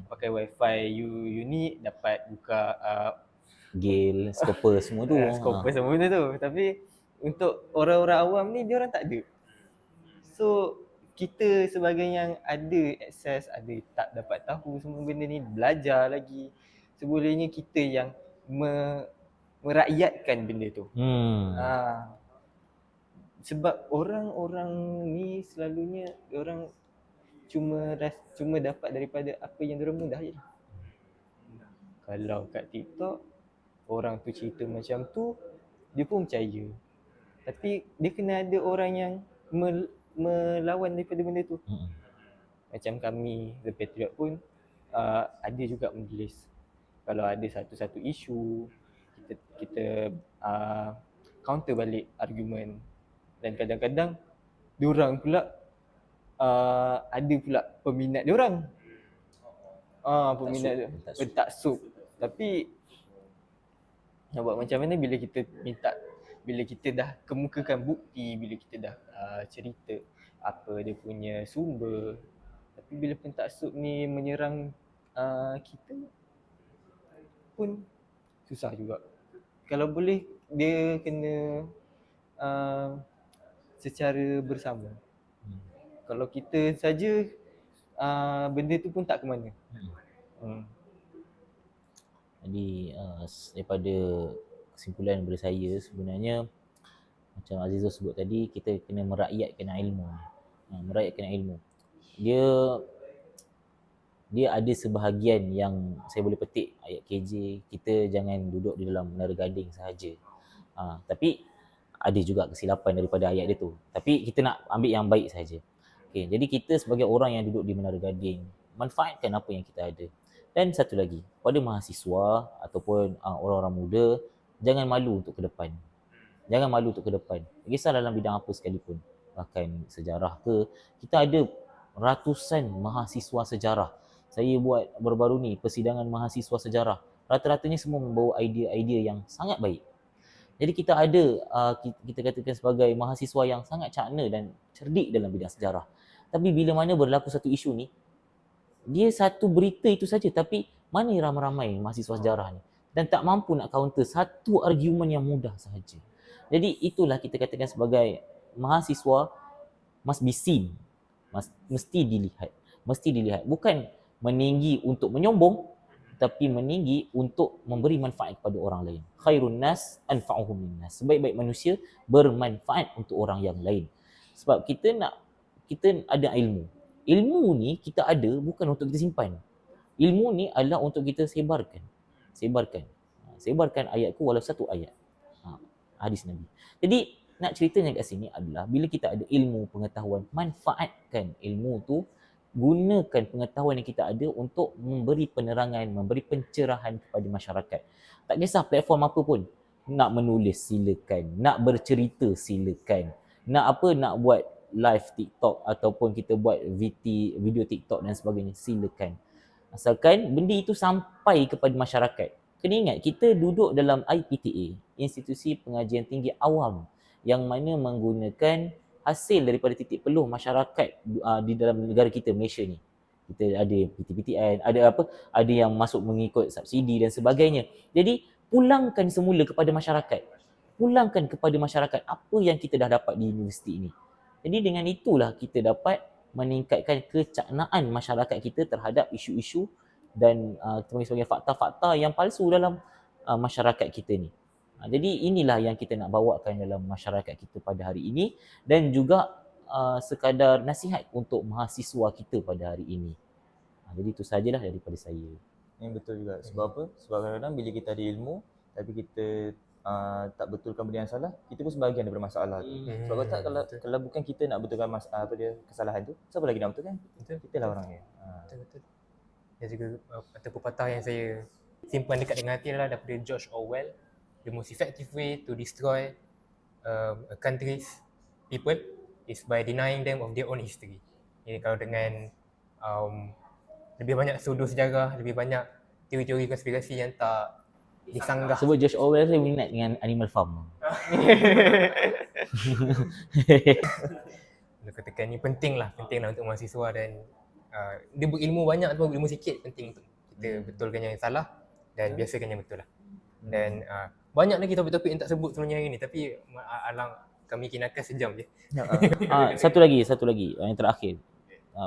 pakai wifi uni, dapat buka Gale, Scopus semua tu. Scopus semua tu. Tapi untuk orang-orang awam ni, dia orang tak ada. So kita sebagai yang ada akses, tak dapat tahu semua benda ni, belajar lagi, sebolehnya kita yang merakyatkan benda tu. Sebab orang-orang ni selalunya orang cuma dapat daripada apa yang diorang mudah je. Kalau kat TikTok orang tu cerita macam tu, dia pun percaya. Tapi dia kena ada orang yang melawan daripada benda tu. Macam kami The Patriot pun ada juga menulis. Kalau ada satu-satu isu, kita counter balik argument. Dan kadang-kadang diorang pula ada pula peminat diorang. Peminat bertaksub. Tapi nak buat macam mana bila kita dah kemukakan bukti, bila kita dah cerita, apa dia punya sumber. Tapi bila pentaksub ni menyerang kita pun susah juga. Kalau boleh dia kena secara bersama. Kalau kita saja benda tu pun tak ke mana. Jadi daripada kesimpulan daripada saya, sebenarnya macam Azizul sebut tadi, kita kena merakyatkan ilmu. Merakyatkan ilmu. Dia ada sebahagian yang saya boleh petik ayat KJ, kita jangan duduk di dalam menara gading sahaja. Tapi ada juga kesilapan daripada ayat dia tu. Tapi kita nak ambil yang baik sahaja. Okay, jadi kita sebagai orang yang duduk di menara gading, manfaatkan apa yang kita ada. Dan satu lagi, pada mahasiswa ataupun orang-orang muda, jangan malu untuk ke depan. Jangan malu untuk ke depan. Kisah dalam bidang apa sekalipun. Bahkan sejarah ke, kita ada ratusan mahasiswa sejarah. Saya buat baru-baru ni persidangan mahasiswa sejarah. Rata-ratanya semua membawa idea-idea yang sangat baik. Jadi kita ada, kita katakan sebagai mahasiswa yang sangat cakna dan cerdik dalam bidang sejarah. Tapi bila mana berlaku satu isu ni, dia satu berita itu saja, tapi mana ramai-ramai mahasiswa sejarah ni dan tak mampu nak counter satu argument yang mudah sahaja. Jadi itulah kita katakan sebagai mahasiswa must be seen, mesti dilihat. Bukan meninggi untuk menyombong, tapi meninggi untuk memberi manfaat kepada orang lain. Khairun nas anfa'uhum linnas. Sebaik-baik manusia bermanfaat untuk orang yang lain. Sebab kita ada ilmu. Ilmu ni kita ada bukan untuk kita simpan. Ilmu ni adalah untuk kita sebarkan. Sebarkan ayatku walau satu ayat. Hadis Nabi. Jadi nak ceritanya kat sini adalah bila kita ada ilmu, pengetahuan, manfaatkan ilmu tu, gunakan pengetahuan yang kita ada untuk memberi penerangan, memberi pencerahan kepada masyarakat. Tak kisah platform apa pun. Nak menulis silakan, nak bercerita silakan. Nak buat live TikTok ataupun kita buat video TikTok dan sebagainya, silakan. Asalkan benda itu sampai kepada masyarakat. Kena ingat, kita duduk dalam IPTA, Institusi Pengajian Tinggi Awam, yang mana menggunakan hasil daripada titik peluh masyarakat di dalam negara kita, Malaysia ni. Kita ada PTPTN, ada yang masuk mengikut subsidi dan sebagainya. Jadi pulangkan semula kepada masyarakat. Pulangkan kepada masyarakat apa yang kita dah dapat di universiti ini. Jadi dengan itulah kita dapat meningkatkan kecaknaan masyarakat kita terhadap isu-isu dan sebagai fakta-fakta yang palsu dalam masyarakat kita ni. Jadi inilah yang kita nak bawakan dalam masyarakat kita pada hari ini, dan juga sekadar nasihat untuk mahasiswa kita pada hari ini. Jadi itu sajalah daripada saya. Yang betul juga. Sebab apa? Sebab kadang-kadang bila kita ada ilmu tapi kita tak betulkan benda yang salah, kita pun sebahagian daripada masalah tu. Sebab kalau bukan kita nak betulkan kesalahan tu, siapa lagi nak betulkan? Kita lah orangnya. Betul. Dan juga ada pepatah yang saya simpan dekat dengan hati adalah daripada George Orwell. The most effective way to destroy a country's people is by denying them of their own history. Jadi kalau dengan lebih banyak sudut sejarah, lebih banyak teori-teori konspirasi yang tak disanggah. Sebab George Orwell saya minat dengan Animal Farm. Dia katakan ni penting lah untuk mahasiswa, dan dia berilmu banyak atau berilmu sikit penting untuk kita betulkan yang salah dan biasakan yang betul lah. Dan banyak lagi topik-topik yang tak sebut sebenarnya hari ni, tapi alang kami kinakan sejam je. Satu lagi yang terakhir.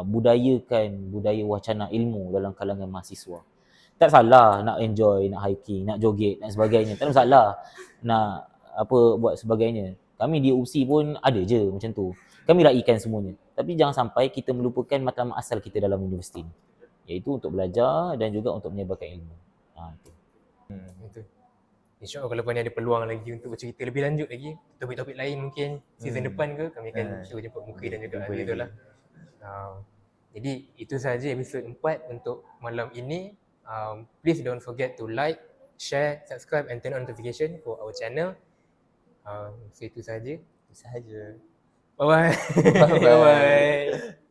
Budaya wacana ilmu dalam kalangan mahasiswa. Tak salah nak enjoy, nak hiking, nak joget dan sebagainya. Tak ada masalah nak buat sebagainya. Kami di UPSI pun ada je macam tu. Kami raikan semuanya. Tapi jangan sampai kita melupakan matlamat asal kita dalam universiti ni, iaitu untuk belajar dan juga untuk menyebarkan ilmu. Betul. InsyaAllah kalau ada peluang lagi untuk bercerita lebih lanjut lagi, topik-topik lain mungkin season depan ke, kami akan cuba jemput Muki dan juga Ali tu lah. Jadi itu sahaja episod 4 untuk malam ini. Please don't forget to like, share, subscribe and turn on notification for our channel. So itu sahaja. Sahaja. Bye-bye. Bye-bye.